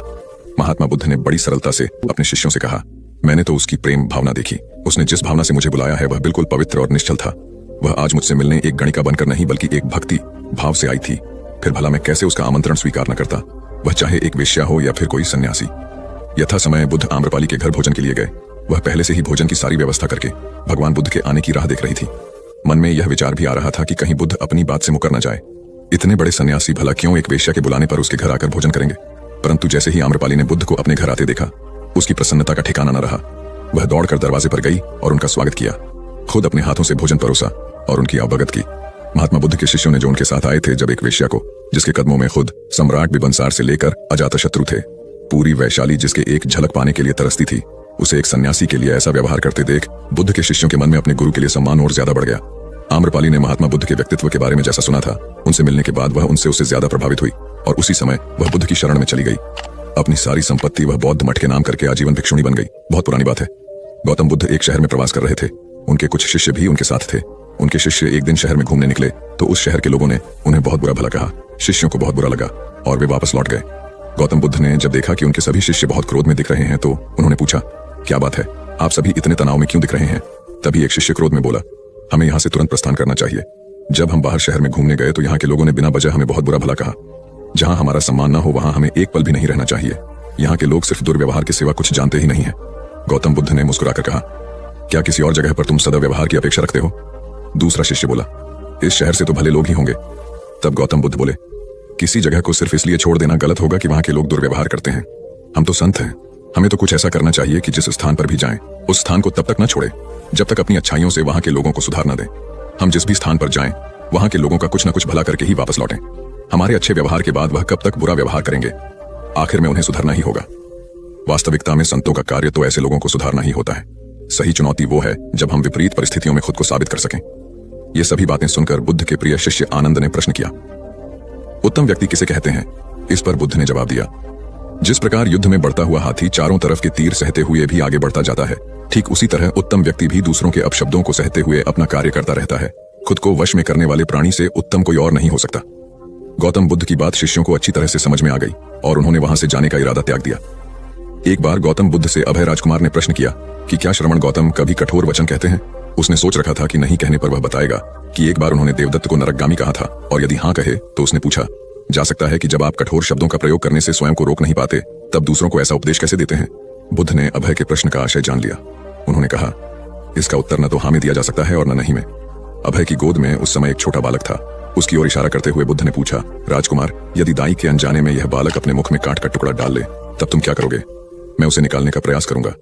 महात्मा बुद्ध ने बड़ी सरलता से अपने शिष्यों से कहा, मैंने तो उसकी प्रेम भावना देखी। उसने जिस भावना से मुझे बुलाया है वह बिल्कुल पवित्र और निश्चल था। वह आज मुझसे मिलने एक गणिका बनकर नहीं बल्कि एक भक्ति भाव से आई थी। फिर भला मैं कैसे उसका आमंत्रण स्वीकार न करता, वह चाहे एक वेश्या हो या फिर कोई सन्यासी। यथा समय बुद्ध आम्रपाली के घर भोजन के लिए गए। वह पहले से ही भोजन की सारी व्यवस्था करके भगवान बुद्ध के आने की राह देख रही थी। मन में यह विचार भी आ रहा था कि कहीं बुद्ध अपनी बात से मुकर न जाए। इतने बड़े सन्यासी भला क्यों एक वेश्या के बुलाने पर उसके घर आकर भोजन करेंगे। परंतु जैसे ही आम्रपाली ने बुद्ध को अपने घर आते देखा, उसकी प्रसन्नता का ठिकाना न रहा। वह दौड़कर दरवाजे पर गई और उनका स्वागत किया। खुद अपने हाथों से भोजन परोसा और उनकी अवगत की। महात्मा बुद्ध के शिष्यों ने जो उनके साथ आए थे, जब एक वेश्या को, जिसके कदमों में खुद सम्राट बिंबिसार से लेकर अजातशत्रु थे, पूरी वैशाली जिसके एक झलक पाने के लिए तरसती थी, उसे एक सन्यासी के लिए ऐसा व्यवहार करते देख बुद्ध के शिष्यों के मन में अपने गुरु के लिए सम्मान और ज्यादा बढ़ गया। आम्रपाली ने महात्मा बुद्ध के व्यक्तित्व के बारे में जैसा सुना था, उनसे मिलने के बाद वह उससे ज्यादा प्रभावित हुई और उसी समय वह बुद्ध की शरण में चली गई। अपनी सारी संपत्ति वह बौद्ध मठ के नाम करके आजीवन भिक्षुणी बन गई। बहुत पुरानी बात है। गौतम बुद्ध एक शहर में प्रवास कर रहे थे। उनके कुछ शिष्य भी उनके साथ थे। उनके शिष्य एक दिन शहर में घूमने निकले तो उस शहर के लोगों ने उन्हें बहुत बुरा भला कहा। शिष्यों को बहुत बुरा लगा और वे वापस लौट गए। गौतम बुद्ध ने जब देखा कि उनके सभी शिष्य बहुत क्रोध में दिख रहे हैं, तो उन्होंने पूछा, क्या बात है, आप सभी इतने तनाव में क्यों दिख रहे हैं। तभी एक शिष्य क्रोध में बोला, हमें यहाँ से तुरंत प्रस्थान करना चाहिए। जब हम बाहर शहर में घूमने गए तो यहाँ के लोगों ने बिना वजह हमें बहुत बुरा भला कहा। जहाँ हमारा सम्मान न हो वहाँ हमें एक पल भी नहीं रहना चाहिए। यहाँ के लोग सिर्फ दुर्व्यवहार के सिवा कुछ जानते ही नहीं है। गौतम बुद्ध ने मुस्कुराकर कहा, क्या किसी और जगह पर तुम सद्व्यवहार की अपेक्षा रखते हो। दूसरा शिष्य बोला, इस शहर से तो भले लोग ही होंगे। तब गौतम बुद्ध बोले, किसी जगह को सिर्फ इसलिए छोड़ देना गलत होगा कि वहां के लोग दुर्व्यवहार करते हैं। हम तो संत हैं। हमें तो कुछ ऐसा करना चाहिए कि जिस स्थान पर भी जाएं, उस स्थान को तब तक न छोड़े जब तक अपनी अच्छाइयों से वहां के लोगों को सुधार न दें। हम जिस भी स्थान पर जाएं, वहां के लोगों का कुछ न कुछ भला करके ही वापस लौटें। हमारे अच्छे व्यवहार के बाद वह कब तक बुरा व्यवहार करेंगे, आखिर में उन्हें सुधरना ही होगा। वास्तविकता में संतों का कार्य तो ऐसे लोगों को सुधारना ही होता है। सही चुनौती वो है जब हम विपरीत परिस्थितियों में खुद को साबित कर सकें। ये सभी बातें सुनकर बुद्ध के प्रिय शिष्य आनंद ने प्रश्न किया, उत्तम व्यक्ति किसे कहते हैं। इस पर बुद्ध ने जवाब दिया, जिस प्रकार युद्ध में बढ़ता हुआ हाथी चारों तरफ के तीर सहते हुए भी आगे बढ़ता जाता है, ठीक उसी तरह उत्तम व्यक्ति भी दूसरों के अपशब्दों को सहते हुए अपना कार्य करता रहता है। खुद को वश में करने वाले प्राणी से उत्तम कोई और नहीं हो सकता। गौतम बुद्ध की बात शिष्यों को अच्छी तरह से समझ में आ गई और उन्होंने वहां से जाने का इरादा त्याग दिया। एक बार गौतम बुद्ध से अभय राजकुमार ने प्रश्न किया कि क्या श्रवण गौतम कभी कठोर वचन कहते हैं। उसने सोच रखा था कि नहीं कहने पर वह बताएगा कि एक बार उन्होंने देवदत्त को नरकगामी कहा था, और यदि हाँ कहे तो उसने पूछा, जा सकता है कि जब आप कठोर शब्दों का प्रयोग करने से स्वयं को रोक नहीं पाते, तब दूसरों को ऐसा उपदेश कैसे देते हैं। बुद्ध ने अभय के प्रश्न का आशय जान लिया। उन्होंने कहा, इसका उत्तर न तो हाँ में दिया जा सकता है और न नहीं में। अभय की गोद में उस समय एक छोटा बालक था। उसकी ओर इशारा करते हुए बुद्ध ने पूछा, राजकुमार, यदि दाई के अनजाने में यह बालक अपने मुख में काट कर टुकड़ा डाल ले, तब तुम क्या करोगे। मैं उसे निकालने का प्रयास करूंगा।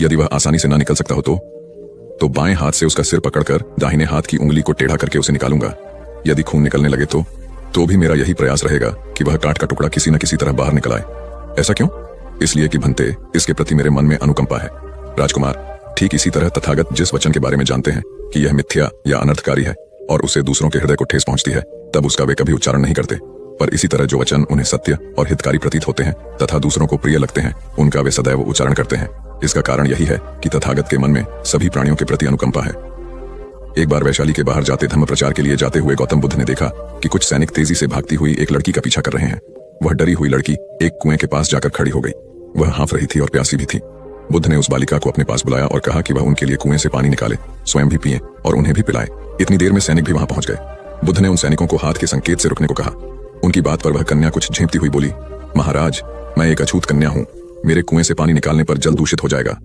यदि वह आसानी से ना निकल सकता हो तो बाएं हाथ से उसका सिर पकड़कर दाहिने हाथ की उंगली को टेढ़ा करके उसे निकालूंगा। यदि खून निकलने लगे तो भी मेरा यही प्रयास रहेगा कि वह काट का टुकड़ा किसी न किसी तरह बाहर निकल आए। ऐसा क्यों? इसलिए कि भंते, इसके प्रति मेरे मन में अनुकंपा है। राजकुमार, ठीक इसी तरह तथागत जिस वचन के बारे में जानते हैं कि यह मिथ्या या अनर्थकारी है और उसे दूसरों के हृदय को ठेस पहुंचती है, तब उसका वे कभी उच्चारण नहीं करते। पर इसी तरह जो वचन उन्हें सत्य और हितकारी प्रतीत होते हैं तथा दूसरों को प्रिय लगते हैं, उनका वे सदैव उच्चारण करते हैं। इसका कारण यही है कि तथागत के मन में सभी प्राणियों के प्रति अनुकंपा है। एक बार वैशाली के बाहर जाते धर्म प्रचार के लिए जाते हुए गौतम बुद्ध ने देखा कि कुछ सैनिक तेजी से भागती हुई एक लड़की का पीछा कर रहे हैं। वह डरी हुई लड़की एक कुएं के पास जाकर खड़ी हो गई। वह हाँफ रही थी और प्यासी भी थी। बुद्ध ने उस बालिका को अपने पास बुलाया और कहा कि वह उनके लिए कुएं से पानी निकाले, स्वयं भी पिए और उन्हें भी पिलाए। इतनी देर में सैनिक भी वहां पहुंच गए। बुद्ध ने उन सैनिकों को हाथ के संकेत से रुकने को कहा। उनकी बात पर वह कन्या कुछ झेंपती हुई बोली, महाराज, मैं एक अछूत कन्या हूं, मेरे कुएं से पानी निकालने पर जल दूषित हो जाएगा।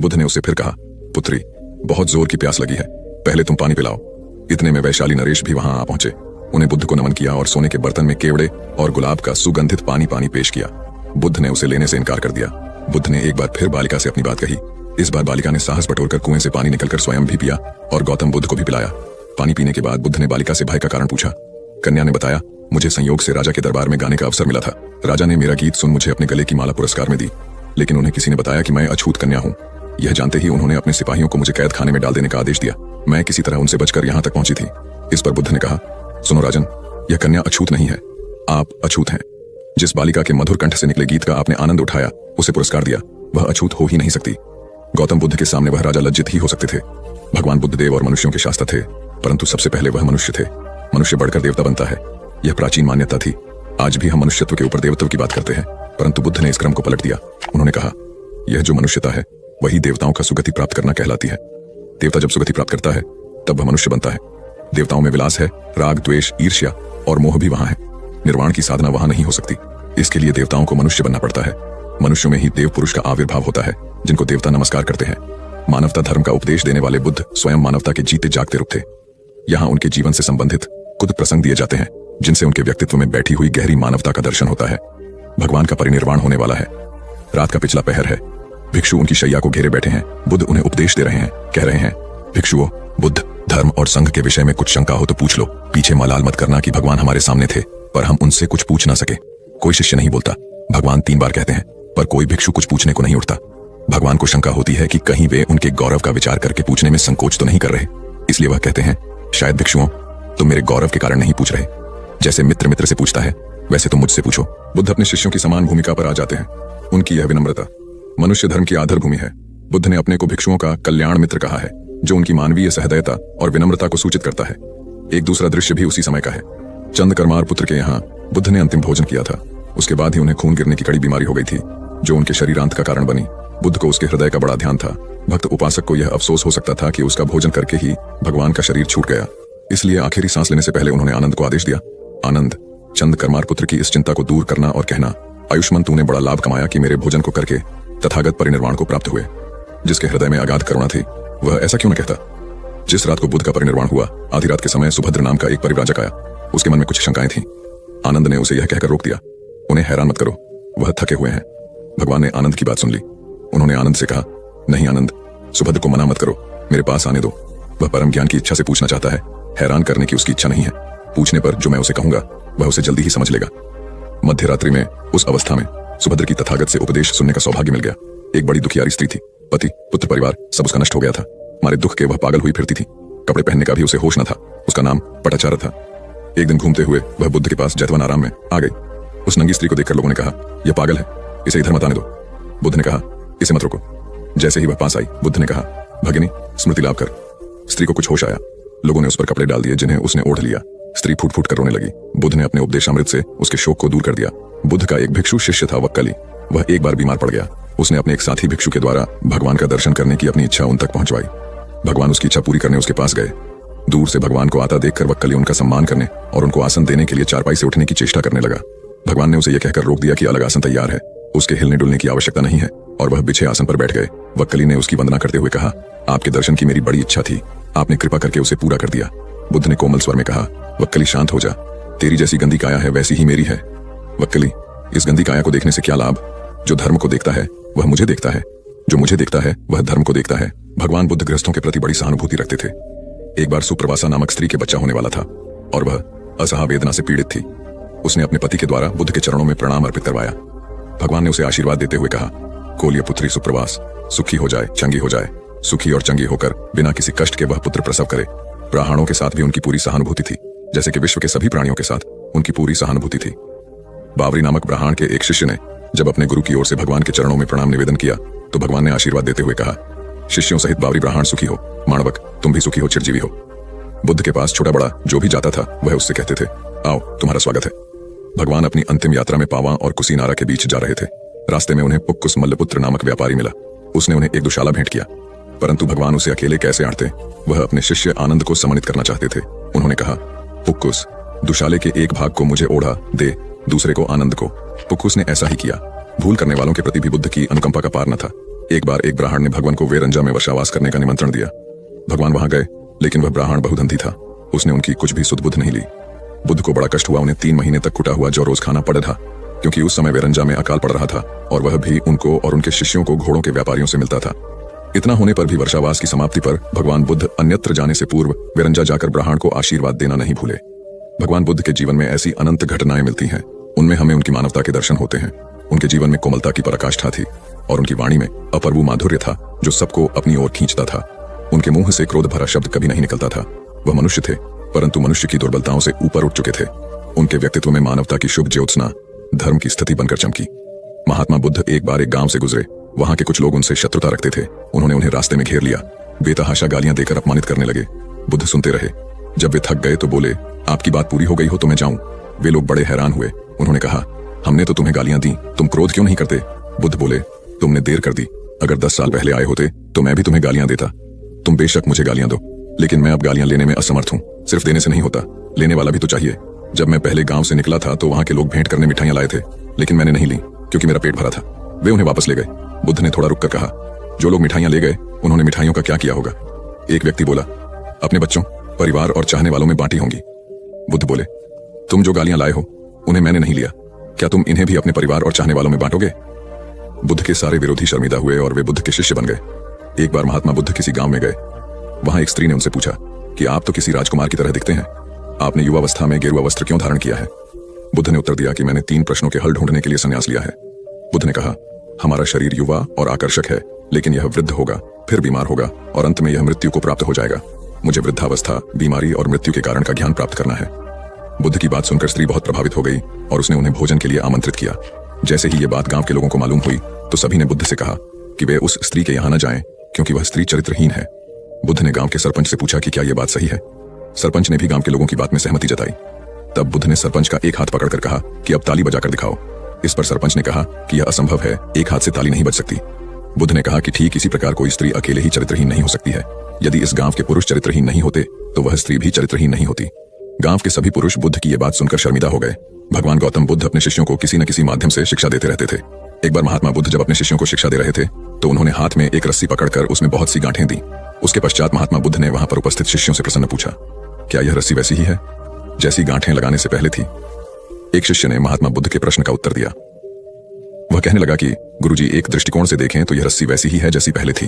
बुद्ध ने उसे फिर कहा, पुत्री, बहुत जोर की प्यास लगी है, पहले तुम पानी पिलाओ। इतने में वैशाली नरेश भी वहां आ पहुंचे। उन्हें बुद्ध को नमन किया और सोने के बर्तन में केवड़े और गुलाब का सुगंधित पानी पेश किया। बुद्ध ने उसे लेने से इनकार कर दिया। बुद्ध ने एक बार फिर बालिका से अपनी बात कही। इस बार बालिका ने साहस बटोरकर कुएं से पानी निकलकर स्वयं भी पिया और गौतम बुद्ध को भी पिलाया। पानी पीने के बाद बुद्ध ने बालिका से भय का कारण पूछा। कन्या ने बताया, मुझे संयोग से राजा के दरबार में गाने का अवसर मिला था। राजा ने मेरा गीत सुन मुझे अपने गले की माला पुरस्कार में दी, लेकिन उन्हें किसी ने बताया कि मैं अछूत कन्या हूँ। यह जानते ही उन्होंने अपने सिपाहियों को मुझे कैद खाने में डाल देने का आदेश दिया। मैं किसी तरह उनसे बचकर यहाँ तक पहुंची थी। इस पर बुद्ध ने कहा, सुनो राजन, यह कन्या अछूत नहीं है, आप अछूत हैं। जिस बालिका के मधुर कंठ से निकले गीत का आपने आनंद उठाया, उसे पुरस्कार दिया, वह अछूत हो ही नहीं सकती। गौतम बुद्ध के सामने वह राजा लज्जित ही हो सकते थे। भगवान बुद्ध देव और मनुष्यों के शास्त्र थे, परंतु सबसे पहले वह मनुष्य थे। मनुष्य बढ़कर देवता बनता है, यह प्राचीन मान्यता थी। आज भी हम मनुष्यत्व के ऊपर देवत्व की बात करते हैं, परंतु बुद्ध ने इस क्रम को पलट दिया। उन्होंने कहा, यह जो मनुष्यता है वही देवताओं का सुगति प्राप्त करना कहलाती है। देवता जब सुगति प्राप्त करता है तब वह मनुष्य बनता है। देवताओं में विलास है, राग, द्वेष, ईर्ष्या और मोह भी वहां है। निर्वाण की साधना वहां नहीं हो सकती। इसके लिए देवताओं को मनुष्य बनना पड़ता है। मनुष्यों में ही देव पुरुष का आविर्भाव होता है, जिनको देवता नमस्कार करते हैं। मानवता धर्म का उपदेश देने वाले बुद्ध स्वयं मानवता के जीते जागते रूप थे। यहाँ उनके जीवन से संबंधित कुछ प्रसंग दिए जाते हैं, जिनसे उनके व्यक्तित्व में बैठी हुई गहरी मानवता का दर्शन होता है। भगवान का परिनिर्वाण होने वाला है। रात का पिछला पहर है। भिक्षु उनकी शैया को घेरे बैठे हैं। बुद्ध उन्हें उपदेश दे रहे हैं, कह रहे हैं, भिक्षुओं, बुद्ध, धर्म और संघ के विषय में कुछ शंका हो तो पूछ लो। पीछे मलाल मत करना कि भगवान हमारे सामने थे पर हम उनसे कुछ पूछ ना सके। कोई शिष्य नहीं बोलता। भगवान 3 बार कहते हैं, पर कोई भिक्षु कुछ पूछने को नहीं उठता। भगवान को शंका होती है कि कहीं वे उनके गौरव का विचार करके पूछने में संकोच तो नहीं कर रहे। इसलिए वह कहते हैं, शायद भिक्षुओं, तुम मेरे गौरव के कारण नहीं पूछ रहे। जैसे मित्र मित्र से पूछता है, वैसे तुम मुझसे पूछो। बुद्ध अपने शिष्यों की समान भूमिका पर आ जाते हैं। उनकी यह विनम्रता मनुष्य धर्म की आधार भूमि है। बुद्ध ने अपने को भिक्षुओं का कल्याण मित्र कहा है, जो उनकी मानवीय सहृदयता और विनम्रता को सूचित करता है। एक दूसरा दृश्य भी उसी समय का है। चंद करमार पुत्र के यहाँ बुद्ध ने अंतिम भोजन किया था। उसके बाद ही उन्हें खून गिरने की कड़ी बीमारी हो गई थी, जो उनके शरीरांत का कारण बनी। बुद्ध को उसके हृदय का बड़ा ध्यान था। भक्त उपासक को यह अफसोस हो सकता था कि उसका भोजन करके ही भगवान का शरीर छूट गया। इसलिए आखिरी सांस लेने से पहले उन्होंने आनंद को आदेश दिया, आनंद, चंद करमार पुत्र की इस चिंता को दूर करना और कहना, आयुष्मान, तूने बड़ा लाभ कमाया कि मेरे भोजन को करके तथागत परिनिर्वाण को प्राप्त हुए। जिसके हृदय में अगाध करुणा थी, वह ऐसा क्यों न कहता। जिस रात को बुद्ध का परिनिर्वाण हुआ, आधी रात के समय सुभद्र नाम का एक परिव्राजक आया। उसके मन में कुछ शंकाएं थीं। आनंद ने उसे यह कहकर रोक दिया, उन्हें हैरान मत करो, वह थके हुए हैं। भगवान ने आनंद की बात सुन ली। उन्होंने आनंद से कहा, नहीं आनंद, सुभद्र को मना मत करो, मेरे पास आने दो। वह परम ज्ञान की इच्छा से पूछना चाहता है, हैरान करने की उसकी इच्छा नहीं है। पूछने पर जो मैं उसे कहूंगा वह उसे जल्दी ही समझ लेगा। मध्य रात्रि में उस अवस्था में सुभद्र की तथागत से उपदेश सुनने का सौभाग्य मिल गया। एक बड़ी दुखियारी स्त्री थी। पति, पुत्र, परिवार सब उसका नष्ट हो गया था। मारे दुख के वह पागल हुई फिरती थी। कपड़े पहनने का भी उसे होश न था। उसका नाम पटाचार था। एक दिन घूमते हुए वह बुद्ध के पास जैतवन आराम में आ गई। उस नंगी स्त्री को देखकर लोगों ने कहा, यह पागल है, इसे इधर मत आने दो। बुद्ध ने कहा, इसे मत रोको। जैसे ही वह पास आई, बुद्ध ने कहा, भगिनी, स्मृति लाभ कर। स्त्री को कुछ होश आया। लोगों ने उस पर कपड़े डाल दिए, जिन्हें उसने ओढ़ लिया। स्त्री फूट फूट कर रोने लगी। बुद्ध ने अपने उपदेशामृत से उसके शोक को दूर कर दिया। बुद्ध का एक भिक्षु शिष्य था, वक्कली। वह एक बार बीमार पड़ गया। उसने अपने एक साथी भिक्षु के द्वारा भगवान का दर्शन करने की अपनी इच्छा उन तक पहुंचवाई। भगवान उसकी इच्छा पूरी करने उसके पास गए। दूर से भगवान को आता देखकर वक्कली उनका सम्मान करने और उनको आसन देने के लिए चारपाई से उठने की चेष्टा करने लगा। भगवान ने उसे यह कहकर रोक दिया कि अलग आसन तैयार है, उसके हिलने डुलने की आवश्यकता नहीं है, और वह बिछे आसन पर बैठ गए। वक्कली ने उसकी वंदना करते हुए कहा, आपके दर्शन की मेरी बड़ी इच्छा थी, आपने कृपा करके उसे पूरा कर दिया। बुद्ध ने कोमल स्वर में कहा, वक्कली शांत हो जा, तेरी जैसी गंदी काया है वैसी ही मेरी है। वक्कली, इस गंदी काया को देखने से क्या लाभ? जो धर्म को देखता है वह मुझे देखता है, जो मुझे देखता है वह धर्म को देखता है। भगवान बुद्ध गृहस्थों के प्रति बड़ी सहानुभूति रखते थे। एक बार सुप्रवासा नामक स्त्री के बच्चा होने वाला था और वह असहा वेदना से पीड़ित थी। उसने अपने पति के द्वारा बुद्ध के चरणों में प्रणाम अर्पित करवाया। भगवान ने उसे आशीर्वाद देते हुए कहा, कोलिय पुत्री सुप्रवास सुखी हो जाए, चंगी हो जाए, सुखी और चंगी होकर बिना किसी कष्ट के वह पुत्र प्रसव करे। ब्राह्मणों के साथ भी उनकी पूरी सहानुभूति थी, जैसे कि विश्व के सभी प्राणियों के साथ उनकी पूरी सहानुभूति थी। बावरी नामक ब्राह्मण के एक शिष्य ने जब अपने गुरु की ओर से भगवान के चरणों में प्रणाम निवेदन किया तो भगवान ने आशीर्वाद देते हुए कहा, शिष्यों सहित बावरी ब्राह्मण सुखी हो, माणवक तुम भी सुखी हो, चिरजीवी हो। बुद्ध के पास छोटा बड़ा जो भी जाता था वह उससे कहते थे, आओ तुम्हारा स्वागत है। भगवान अपनी अंतिम यात्रा में पावा और कुशीनारा के बीच जा रहे थे। रास्ते में उन्हें पुक्कुस मल्लपुत्र नामक व्यापारी मिला। उसने उन्हें एक दुशाला भेंट किया, परंतु भगवान उसे अकेले कैसे आंटते, वह अपने शिष्य आनंद को सम्मानित करना चाहते थे। उन्होंने कहा, पुक्कुस दुशाले के एक भाग को मुझे ओढ़ा दे, दूसरे को आनंद को। पुक्कुस ने ऐसा ही किया। भूल करने वालों के प्रति भी बुद्ध की अनुकंपा का पार न था। एक बार एक ब्राह्मण ने भगवान को वेरंजा में वर्षावास करने का निमंत्रण दिया। भगवान वहां गए, लेकिन वह ब्राह्मण बहुधंधी था। उसने उनकी कुछ भी सुध बुद्ध नहीं ली। बुद्ध को बड़ा कष्ट हुआ। उन्हें 3 महीने तक कुटा हुआ जौ रोज खाना पड़ा था, क्योंकि उस समय वेरंजा में अकाल पड़ रहा था और वह भी उनको और उनके शिष्यों को घोड़ों के व्यापारियों से मिलता था। इतना होने पर भी वर्षावास की समाप्ति पर भगवान बुद्ध अन्यत्र जाने से पूर्व वेरंजा जाकर ब्राह्मण को आशीर्वाद देना नहीं भूले। भगवान बुद्ध के जीवन में ऐसी अनंत घटनाएं मिलती हैं। उनमें हमें उनकी मानवता के दर्शन होते हैं। उनके जीवन में कोमलता की पराकाष्ठा थी और उनकी वाणी में अपूर्व माधुर्य था जो सबको अपनी ओर खींचता था। उनके मुंह से क्रोध भरा शब्द कभी नहीं निकलता था। वह मनुष्य थे, परंतु मनुष्य की दुर्बलताओं से ऊपर उठ चुके थे। उनके व्यक्तित्व में मानवता की शुभ ज्योत्सना धर्म की स्थिति बनकर चमकी। महात्मा बुद्ध एक बार एक गांव से गुजरे। वहां के कुछ लोग उनसे शत्रुता रखते थे। उन्होंने उन्हें रास्ते में घेर लिया, बेतहाशा गालियां देकर अपमानित करने लगे। बुद्ध सुनते रहे। जब वे थक गए तो बोले, आपकी बात पूरी हो गई हो तो मैं जाऊं। वे लोग बड़े हैरान हुए। उन्होंने कहा, हमने तो तुम्हें गालियां दी, तुम क्रोध क्यों नहीं करते? बुद्ध बोले, तुमने देर कर दी। अगर 10 साल पहले आए होते तो मैं भी तुम्हें गालियां देता। तुम बेशक मुझे गालियां दो, लेकिन मैं अब गालियां लेने में असमर्थ हूं। सिर्फ देने से नहीं होता, लेने वाला भी तो चाहिए। जब मैं पहले गांव से निकला था तो वहां के लोग भेंट करने मिठाइयां लाए थे, लेकिन मैंने नहीं ली क्योंकि मेरा पेट भरा था। वे उन्हें वापस ले गए। बुद्ध ने थोड़ा रुककर कहा, जो लोग मिठाइयां ले गए उन्होंने मिठाइयों का क्या किया होगा? एक व्यक्ति बोला, अपने बच्चों, परिवार और चाहने वालों में बांटी होंगी। बुद्ध बोले, तुम जो गालियां लाए हो उन्हें मैंने नहीं लिया, क्या तुम इन्हें भी अपने परिवार और चाहने वालों में बांटोगे? बुद्ध के सारे विरोधी शर्मिंदा हुए और वे बुद्ध के शिष्य बन गए। एक बार महात्मा बुद्ध किसी गांव में गए। वहां एक स्त्री ने उनसे पूछा कि आप तो किसी राजकुमार की तरह दिखते हैं, आपने युवावस्था में गेरुआ वस्त्र क्यों धारण किया है? बुद्ध ने उत्तर दिया कि मैंने 3 प्रश्नों के हल ढूंढने के लिए संन्यास लिया है। बुद्ध ने कहा, हमारा शरीर युवा और आकर्षक है, लेकिन यह वृद्ध होगा, फिर बीमार होगा और अंत में यह मृत्यु को प्राप्त हो जाएगा। मुझे वृद्धावस्था, बीमारी और मृत्यु के कारण का ज्ञान प्राप्त करना है। बुद्ध की बात सुनकर स्त्री बहुत प्रभावित हो गई और उसने उन्हें भोजन के लिए आमंत्रित किया। जैसे ही ये बात गांव के लोगों को मालूम हुई तो सभी ने बुद्ध से कहा कि वे उस स्त्री के यहाँ न जाएं, क्योंकि वह स्त्री चरित्रहीन है। बुद्ध ने गांव के सरपंच से पूछा कि क्या यह बात सही है। सरपंच ने भी गांव के लोगों की बात में सहमति जताई। तब बुद्ध ने सरपंच का एक हाथ पकड़कर कहा कि अब ताली बजाकर दिखाओ। इस पर सरपंच ने कहा कि यह असंभव है, एक हाथ से ताली नहीं बज सकती। बुद्ध ने कहा कि ठीक इसी प्रकार कोई स्त्री अकेले ही चरित्रहीन नहीं हो सकती है। यदि इस गांव के पुरुष चरित्रहीन नहीं होते तो वह स्त्री भी चरित्रहीन नहीं होती। गांव के सभी पुरुष बुद्ध की यह बात सुनकर शर्मिंदा हो गए। भगवान गौतम बुद्ध अपने शिष्यों को किसी न किसी माध्यम से शिक्षा देते रहते थे। एक बार महात्मा बुद्ध जब अपने शिष्यों को शिक्षा दे रहे थे तो उन्होंने हाथ में एक रस्सी पकड़कर उसमें बहुत सी गांठें दी। उसके पश्चात महात्मा बुद्ध ने वहां पर उपस्थित शिष्यों से प्रसन्न पूछा, क्या यह रस्सी वैसी ही है जैसी गांठें लगाने से पहले थी? एक शिष्य ने महात्मा बुद्ध के प्रश्न का उत्तर दिया। वह कहने लगा कि गुरुजी, एक दृष्टिकोण से देखें तो यह रस्सी वैसी ही है जैसी पहले थी,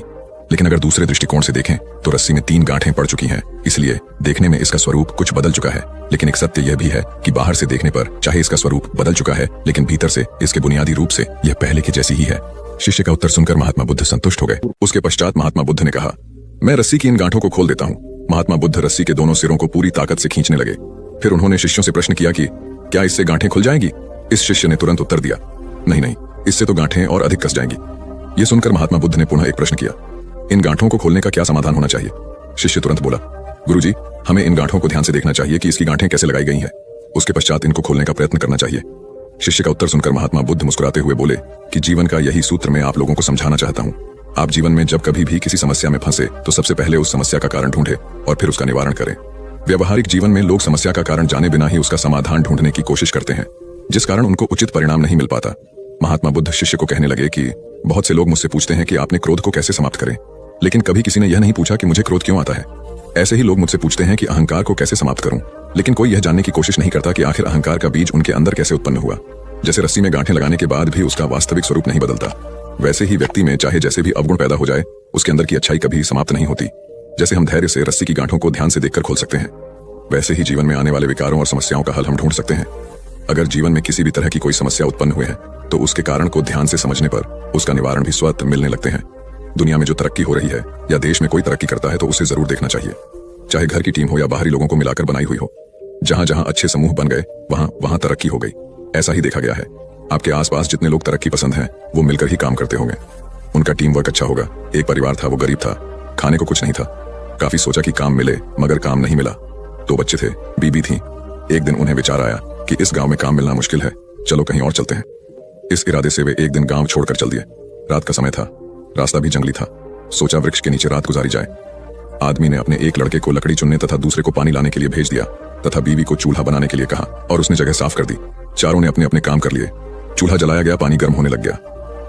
लेकिन अगर दूसरे दृष्टिकोण से देखें तो रस्सी में 3 गांठें पड़ चुकी हैं। इसलिए देखने में इसका स्वरूप कुछ बदल चुका है। लेकिन एक सत्य यह भी है कि बाहर से देखने पर चाहे इसका स्वरूप बदल चुका है, लेकिन भीतर से इसके बुनियादी रूप से यह पहले की जैसी ही है। शिष्य का उत्तर सुनकर महात्मा बुद्ध संतुष्ट हो गए। उसके पश्चात महात्मा बुद्ध ने कहा, मैं रस्सी की इन गांठों को खोल देता हूँ। महात्मा बुद्ध रस्सी के दोनों सिरों को पूरी ताकत से खींचने लगे। फिर उन्होंने शिष्यों से प्रश्न किया कि क्या इससे गांठें खुल जाएंगी? इस शिष्य ने तुरंत उत्तर दिया, नहीं नहीं, इससे तो गांठें और अधिक कस जाएंगी। ये सुनकर महात्मा बुद्ध ने पुनः एक प्रश्न किया, इन गांठों को खोलने का क्या समाधान होना चाहिए? शिष्य तुरंत बोला, गुरुजी, हमें इन गांठों को ध्यान से देखना चाहिए कि इसकी गांठें कैसे लगाई गई हैं। उसके पश्चात इनको खोलने का प्रयत्न करना चाहिए। शिष्य का उत्तर सुनकर महात्मा बुद्ध मुस्कुराते हुए बोले कि जीवन का यही सूत्र मैं आप लोगों को समझाना चाहता हूँ। आप जीवन में जब कभी भी किसी समस्या में फंसे तो सबसे पहले उस समस्या का कारण ढूंढे और फिर उसका निवारण करें। व्यवहारिक जीवन में लोग समस्या का कारण जाने बिना ही उसका समाधान ढूंढने की कोशिश करते हैं, जिस कारण उनको उचित परिणाम नहीं मिल पाता। महात्मा बुद्ध शिष्य को कहने लगे कि बहुत से लोग मुझसे पूछते हैं कि आपने क्रोध को कैसे समाप्त करें, लेकिन कभी किसी ने यह नहीं पूछा कि मुझे क्रोध क्यों आता है। ऐसे ही लोग मुझसे पूछते हैं कि अहंकार को कैसे समाप्त करूं, लेकिन कोई यह जानने की कोशिश नहीं करता कि आखिर अहंकार का बीज उनके अंदर कैसे उत्पन्न हुआ। जैसे रस्सी में गांठें लगाने के बाद भी उसका वास्तविक स्वरूप नहीं बदलता, वैसे ही व्यक्ति में चाहे जैसे भी अवगुण पैदा हो जाए, उसके अंदर की अच्छाई कभी समाप्त नहीं होती। जैसे हम धैर्य से रस्सी की गांठों को ध्यान से देखकर खोल सकते हैं, वैसे ही जीवन में आने वाले विकारों और समस्याओं का हल हम ढूंढ सकते हैं। अगर जीवन में किसी भी तरह की कोई समस्या उत्पन्न हुई है तो उसके कारण को ध्यान से समझने पर उसका निवारण भी स्वतः मिलने लगते हैं। दुनिया में जो तरक्की हो रही है या देश में कोई तरक्की करता है तो उसे जरूर देखना चाहिए, चाहे घर की टीम हो या बाहरी लोगों को मिलाकर बनाई हुई हो। जहां जहां अच्छे समूह बन गए वहां वहां तरक्की हो गई। ऐसा ही देखा गया है। आपके आसपास जितने लोग तरक्की पसंद हैं वो मिलकर ही काम करते होंगे, उनका टीम वर्क अच्छा होगा। एक परिवार था, वो गरीब था, खाने को कुछ नहीं था। काफी सोचा कि काम मिले, मगर काम नहीं मिला। 2 बच्चे थे, बीबी थी। एक दिन उन्हें विचार आया कि इस गांव में काम मिलना मुश्किल है, चलो कहीं और चलते हैं। इस इरादे से वे एक दिन गांव छोड़कर चल दिए। रात का समय था, रास्ता भी जंगली था। सोचा वृक्ष के नीचे रात गुजारी जाए। आदमी ने अपने एक लड़के को लकड़ी चुनने तथा दूसरे को पानी लाने के लिए भेज दिया तथा बीवी को चूल्हा बनाने के लिए कहा और उसने जगह साफ कर दी। चारों ने अपने अपने काम कर लिए। चूल्हा जलाया गया, पानी गर्म होने लग गया।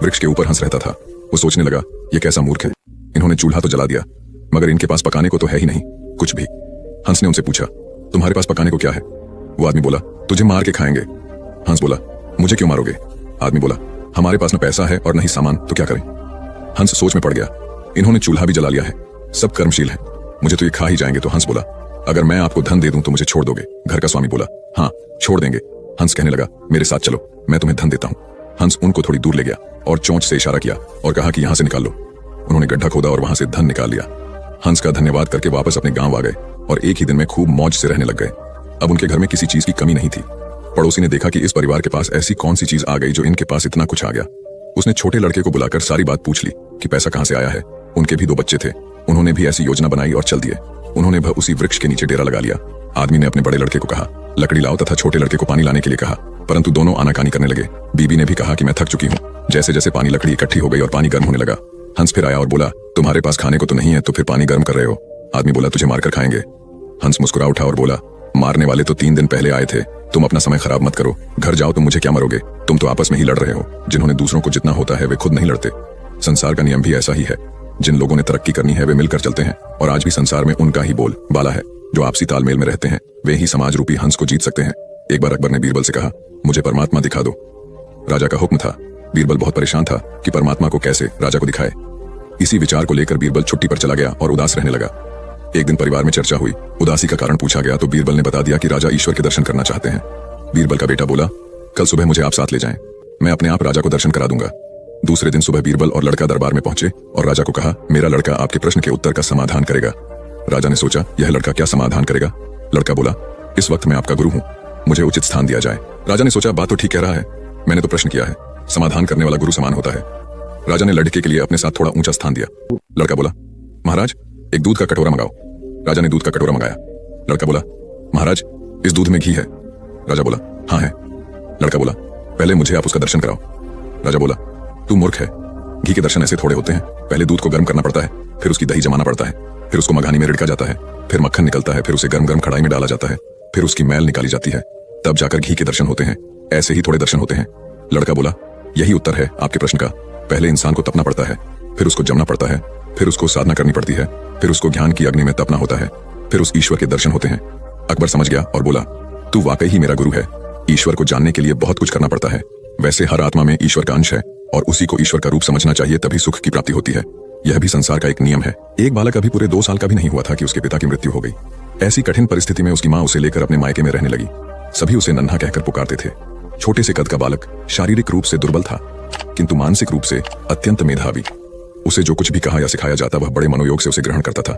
वृक्ष के ऊपर हंस रहता था। वो सोचने लगा, ये कैसा मूर्ख है, इन्होंने चूल्हा तो जला दिया मगर इनके पास पकाने को तो है ही नहीं कुछ भी। हंस ने उनसे पूछा, तुम्हारे पास पकाने को क्या है? वो आदमी बोला, तुझे मार के खाएंगे। हंस बोला, मुझे क्यों मारोगे? आदमी बोला, हमारे पास न पैसा है और न ही सामान, तो क्या करें? हंस सोच में पड़ गया। इन्होंने चूल्हा भी जला लिया है, सब कर्मशील है, मुझे तो ये खा ही जाएंगे। तो हंस बोला, अगर मैं आपको धन दे दूं तो मुझे छोड़ दोगे? घर का स्वामी बोला, हाँ छोड़ देंगे। हंस कहने लगा, मेरे साथ चलो, मैं तुम्हें धन देता हूँ। हंस उनको थोड़ी दूर ले गया और चोंच से इशारा किया और कहा कि यहां से निकाल लो। उन्होंने गड्ढा खोदा और वहां से धन निकाल लिया। हंस का धन्यवाद करके वापस अपने गांव आ गए और एक ही दिन में खूब मौज से रहने लग गए। अब उनके घर में किसी चीज की कमी नहीं थी। पड़ोसी ने देखा कि इस परिवार के पास ऐसी कौन सी चीज आ गई जो इनके पास इतना कुछ आ गया। उसने छोटे लड़के को बुलाकर सारी बात पूछ ली कि पैसा कहां से आया है। उनके भी 2 बच्चे थे, उन्होंने भी ऐसी योजना बनाई और चल दिए। उन्होंने भी उसी वृक्ष के नीचे डेरा लगा लिया। आदमी ने अपने बड़े लड़के को कहा, लकड़ी लाओ तथा छोटे लड़के को पानी लाने के लिए कहा, परंतु दोनों आनाकानी करने लगे। बीबी ने भी कहा कि मैं थक चुकी हूँ। जैसे जैसे पानी लकड़ी इकट्ठी हो गई और पानी गर्म होने लगा, हंस फिर आया और बोला, तुम्हारे पास खाने को तो नहीं है तो फिर पानी गर्म कर रहे हो? आदमी बोला, तुझे मारकर खाएंगे। हंस मुस्कुरा उठा और बोला, मारने वाले तो 3 दिन पहले आए थे, तुम अपना समय खराब मत करो, घर जाओ, तुम मुझे क्या मरोगे, तुम तो आपस में ही लड़ रहे हो। जिन्होंने दूसरों को जितना होता है वे खुद नहीं लड़ते। संसार का नियम भी ऐसा ही है, जिन लोगों ने तरक्की करनी है वे मिलकर चलते हैं और आज भी संसार में उनका ही बोल बाला है। जो आपसी तालमेल में रहते हैं वे ही समाज रूपी हंस को जीत सकते हैं। एक बार अकबर ने बीरबल से कहा, मुझे परमात्मा दिखा दो। राजा का हुक्म था। बीरबल बहुत परेशान था कि परमात्मा को कैसे राजा को दिखाए। इसी विचार को लेकर बीरबल छुट्टी पर चला गया और उदास रहने लगा। एक दिन परिवार में चर्चा हुई, उदासी का कारण पूछा गया तो बीरबल ने बता दिया कि राजा ईश्वर के दर्शन करना चाहते हैं। बीरबल का बेटा बोला, कल सुबह मुझे आप साथ ले जाएं, मैं अपने आप राजा को दर्शन करा दूंगा। दूसरे दिन सुबह बीरबल और लड़का दरबार में पहुंचे और राजा को कहा, मेरा लड़का आपके प्रश्न के उत्तर का समाधान करेगा। राजा ने सोचा, यह लड़का क्या समाधान करेगा? लड़का बोला, इस वक्त मैं आपका गुरु हूँ, मुझे उचित स्थान दिया जाए। राजा ने सोचा, बात तो ठीक कह रहा है, मैंने तो प्रश्न किया है, समाधान करने वाला गुरु समान होता है। राजा ने लड़के के लिए अपने साथ थोड़ा ऊंचा स्थान दिया। लड़का बोला, महाराज एक दूध का कटोरा मंगाओ। राजा ने दूध का कटोरा मंगाया। लड़का बोला, महाराज इस दूध में घी है। राजा बोला, हाँ है। लड़का बोला, पहले मुझे आप उसका दर्शन कराओ। राजा बोला, तू मूर्ख है, घी के दर्शन ऐसे थोड़े होते हैं। पहले दूध को गर्म करना पड़ता है, फिर उसकी दही जमाना पड़ता है, फिर उसको मघानी में रिड़का जाता है, फिर मक्खन निकलता है, फिर उसे गर्म गर्म कढ़ाई में डाला जाता है, फिर उसकी मैल निकाली जाती है, तब जाकर घी के दर्शन होते हैं। ऐसे ही थोड़े दर्शन होते हैं। लड़का बोला, यही उत्तर है आपके प्रश्न का। पहले इंसान को तपना पड़ता है, फिर उसको जमना पड़ता है, फिर उसको साधना करनी पड़ती है, फिर उसको ज्ञान की अग्नि में तपना होता है, फिर उस ईश्वर के दर्शन होते हैं। अकबर समझ गया और बोला, तू वाकई ही मेरा गुरु है। ईश्वर को जानने के लिए बहुत कुछ करना पड़ता है। वैसे हर आत्मा में ईश्वर का अंश है और उसी को ईश्वर का रूप समझना चाहिए, तभी सुख की प्राप्ति होती है। यह भी संसार का एक नियम है। एक बालक अभी पूरे 2 साल का भी नहीं हुआ था कि उसके पिता की मृत्यु हो गई। ऐसी कठिन परिस्थिति में उसकी माँ उसे लेकर अपने मायके में रहने लगी। सभी उसे नन्हा कहकर पुकारते थे। छोटे से कद का बालक शारीरिक रूप से दुर्बल था, किंतु मानसिक रूप से अत्यंत मेधावी। उसे जो कुछ भी कहा या सिखाया जाता वह बड़े मनोयोग से उसे ग्रहण करता था।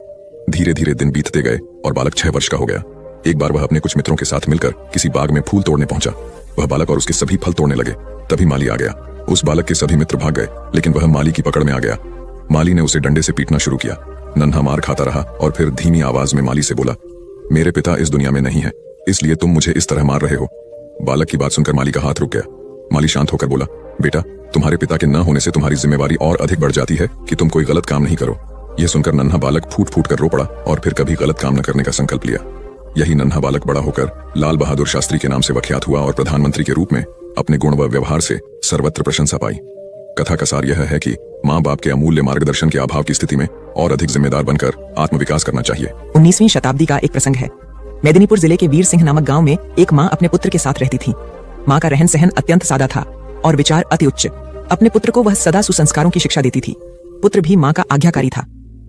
धीरे धीरे दिन बीतते गए और बालक 6 वर्ष का हो गया। एक बार वह अपने कुछ मित्रों के साथ मिलकर किसी बाग में फूल तोड़ने पहुंचा। वह बालक और उसके सभी फल तोड़ने लगे। तभी माली आ गया। उस बालक के सभी मित्र भाग गए, लेकिन वह माली की पकड़ में आ गया। माली ने उसे डंडे से पीटना शुरू किया। नन्हा मार खाता रहा और फिर धीमी आवाज में माली से बोला, मेरे पिता इस दुनिया में नहीं है, इसलिए तुम मुझे इस तरह मार रहे हो। बालक की बात सुनकर माली का हाथ रुक गया। माली शांत होकर बोला, बेटा, तुम्हारे पिता के न होने से तुम्हारी जिम्मेवारी और अधिक बढ़ जाती है कि तुम कोई गलत काम नहीं करो। यह सुनकर नन्हा बालक फूट फूट कर रो पड़ा और फिर कभी गलत काम न करने का संकल्प लिया। यही नन्हा बालक बड़ा होकर लाल बहादुर शास्त्री के नाम से विख्यात हुआ और प्रधानमंत्री के रूप में अपने गुण व व्यवहार से सर्वत्र प्रशंसा पाई। कथा का सार यह है कि माँ बाप के अमूल्य मार्गदर्शन के अभाव की स्थिति में और अधिक जिम्मेदार बनकर आत्मविकास करना चाहिए। 19वीं शताब्दी का एक प्रसंग है। मेदिनीपुर जिले के वीर सिंह नामक गांव में एक माँ अपने पुत्र के साथ रहती थी। माँ का रहन सहन अत्यंत सादा था और विचार अति उच्च। अपने पुत्र को वह सदा सुसंस्कारों की शिक्षा देती थी। पुत्र भी माँ का आज्ञाकारी था।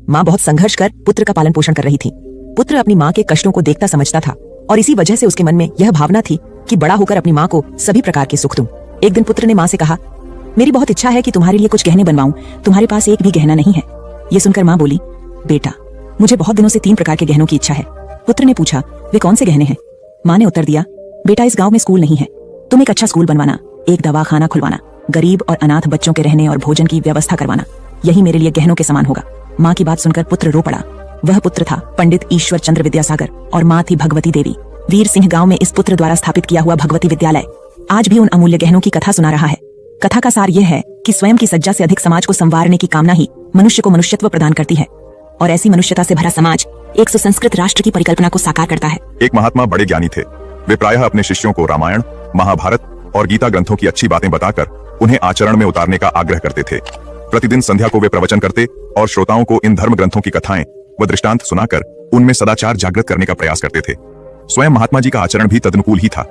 माँ बहुत संघर्ष कर पुत्र का पालन पोषण कर रही थी। पुत्र अपनी माँ के कष्टों को देखता समझता था और इसी वजह से उसके मन में यह भावना थी कि बड़ा होकर अपनी माँ को सभी प्रकार के सुख दूं। एक दिन पुत्र ने माँ से कहा, मेरी बहुत इच्छा है कि तुम्हारे लिए कुछ गहने बनवाऊं, तुम्हारे पास एक भी गहना नहीं है। ये सुनकर माँ बोली, बेटा, मुझे बहुत दिनों से 3 प्रकार के गहनों की इच्छा है। पुत्र ने पूछा, वे कौन से गहने हैं? माँ ने उत्तर दिया, बेटा, इस गांव में स्कूल नहीं है, तुम एक अच्छा स्कूल बनवाना, एक दवाखाना खुलवाना, गरीब और अनाथ बच्चों के रहने और भोजन की व्यवस्था करवाना, यही मेरे लिए गहनों के समान होगा। माँ की बात सुनकर पुत्र रो पड़ा। वह पुत्र था पंडित ईश्वर चंद्र विद्यासागर और माँ थी भगवती देवी। वीर सिंह गांव में इस पुत्र द्वारा स्थापित किया हुआ भगवती विद्यालय आज भी उन अमूल्य गहनों की कथा सुना रहा है। कथा का सार यह है कि स्वयं की सज्जा से अधिक समाज को संवारने की कामना ही मनुष्य को मनुष्यत्व प्रदान करती है और ऐसी मनुष्यता से भरा समाज एक सुसंस्कृत राष्ट्र की परिकल्पना को साकार करता है। एक महात्मा बड़े ज्ञानी थे। वे प्रायः अपने शिष्यों को रामायण, महाभारत और गीता ग्रंथों की अच्छी बातें बताकर उन्हें आचरण में उतारने का आग्रह करते थे। प्रतिदिन संध्या को वे प्रवचन करते और श्रोताओं को इन धर्म ग्रंथों की कथाएं व दृष्टांत सुनाकर उनमें सदाचार जागृत करने का प्रयास करते थे। स्वयं महात्मा जी का आचरण भी तदनुकूल ही था।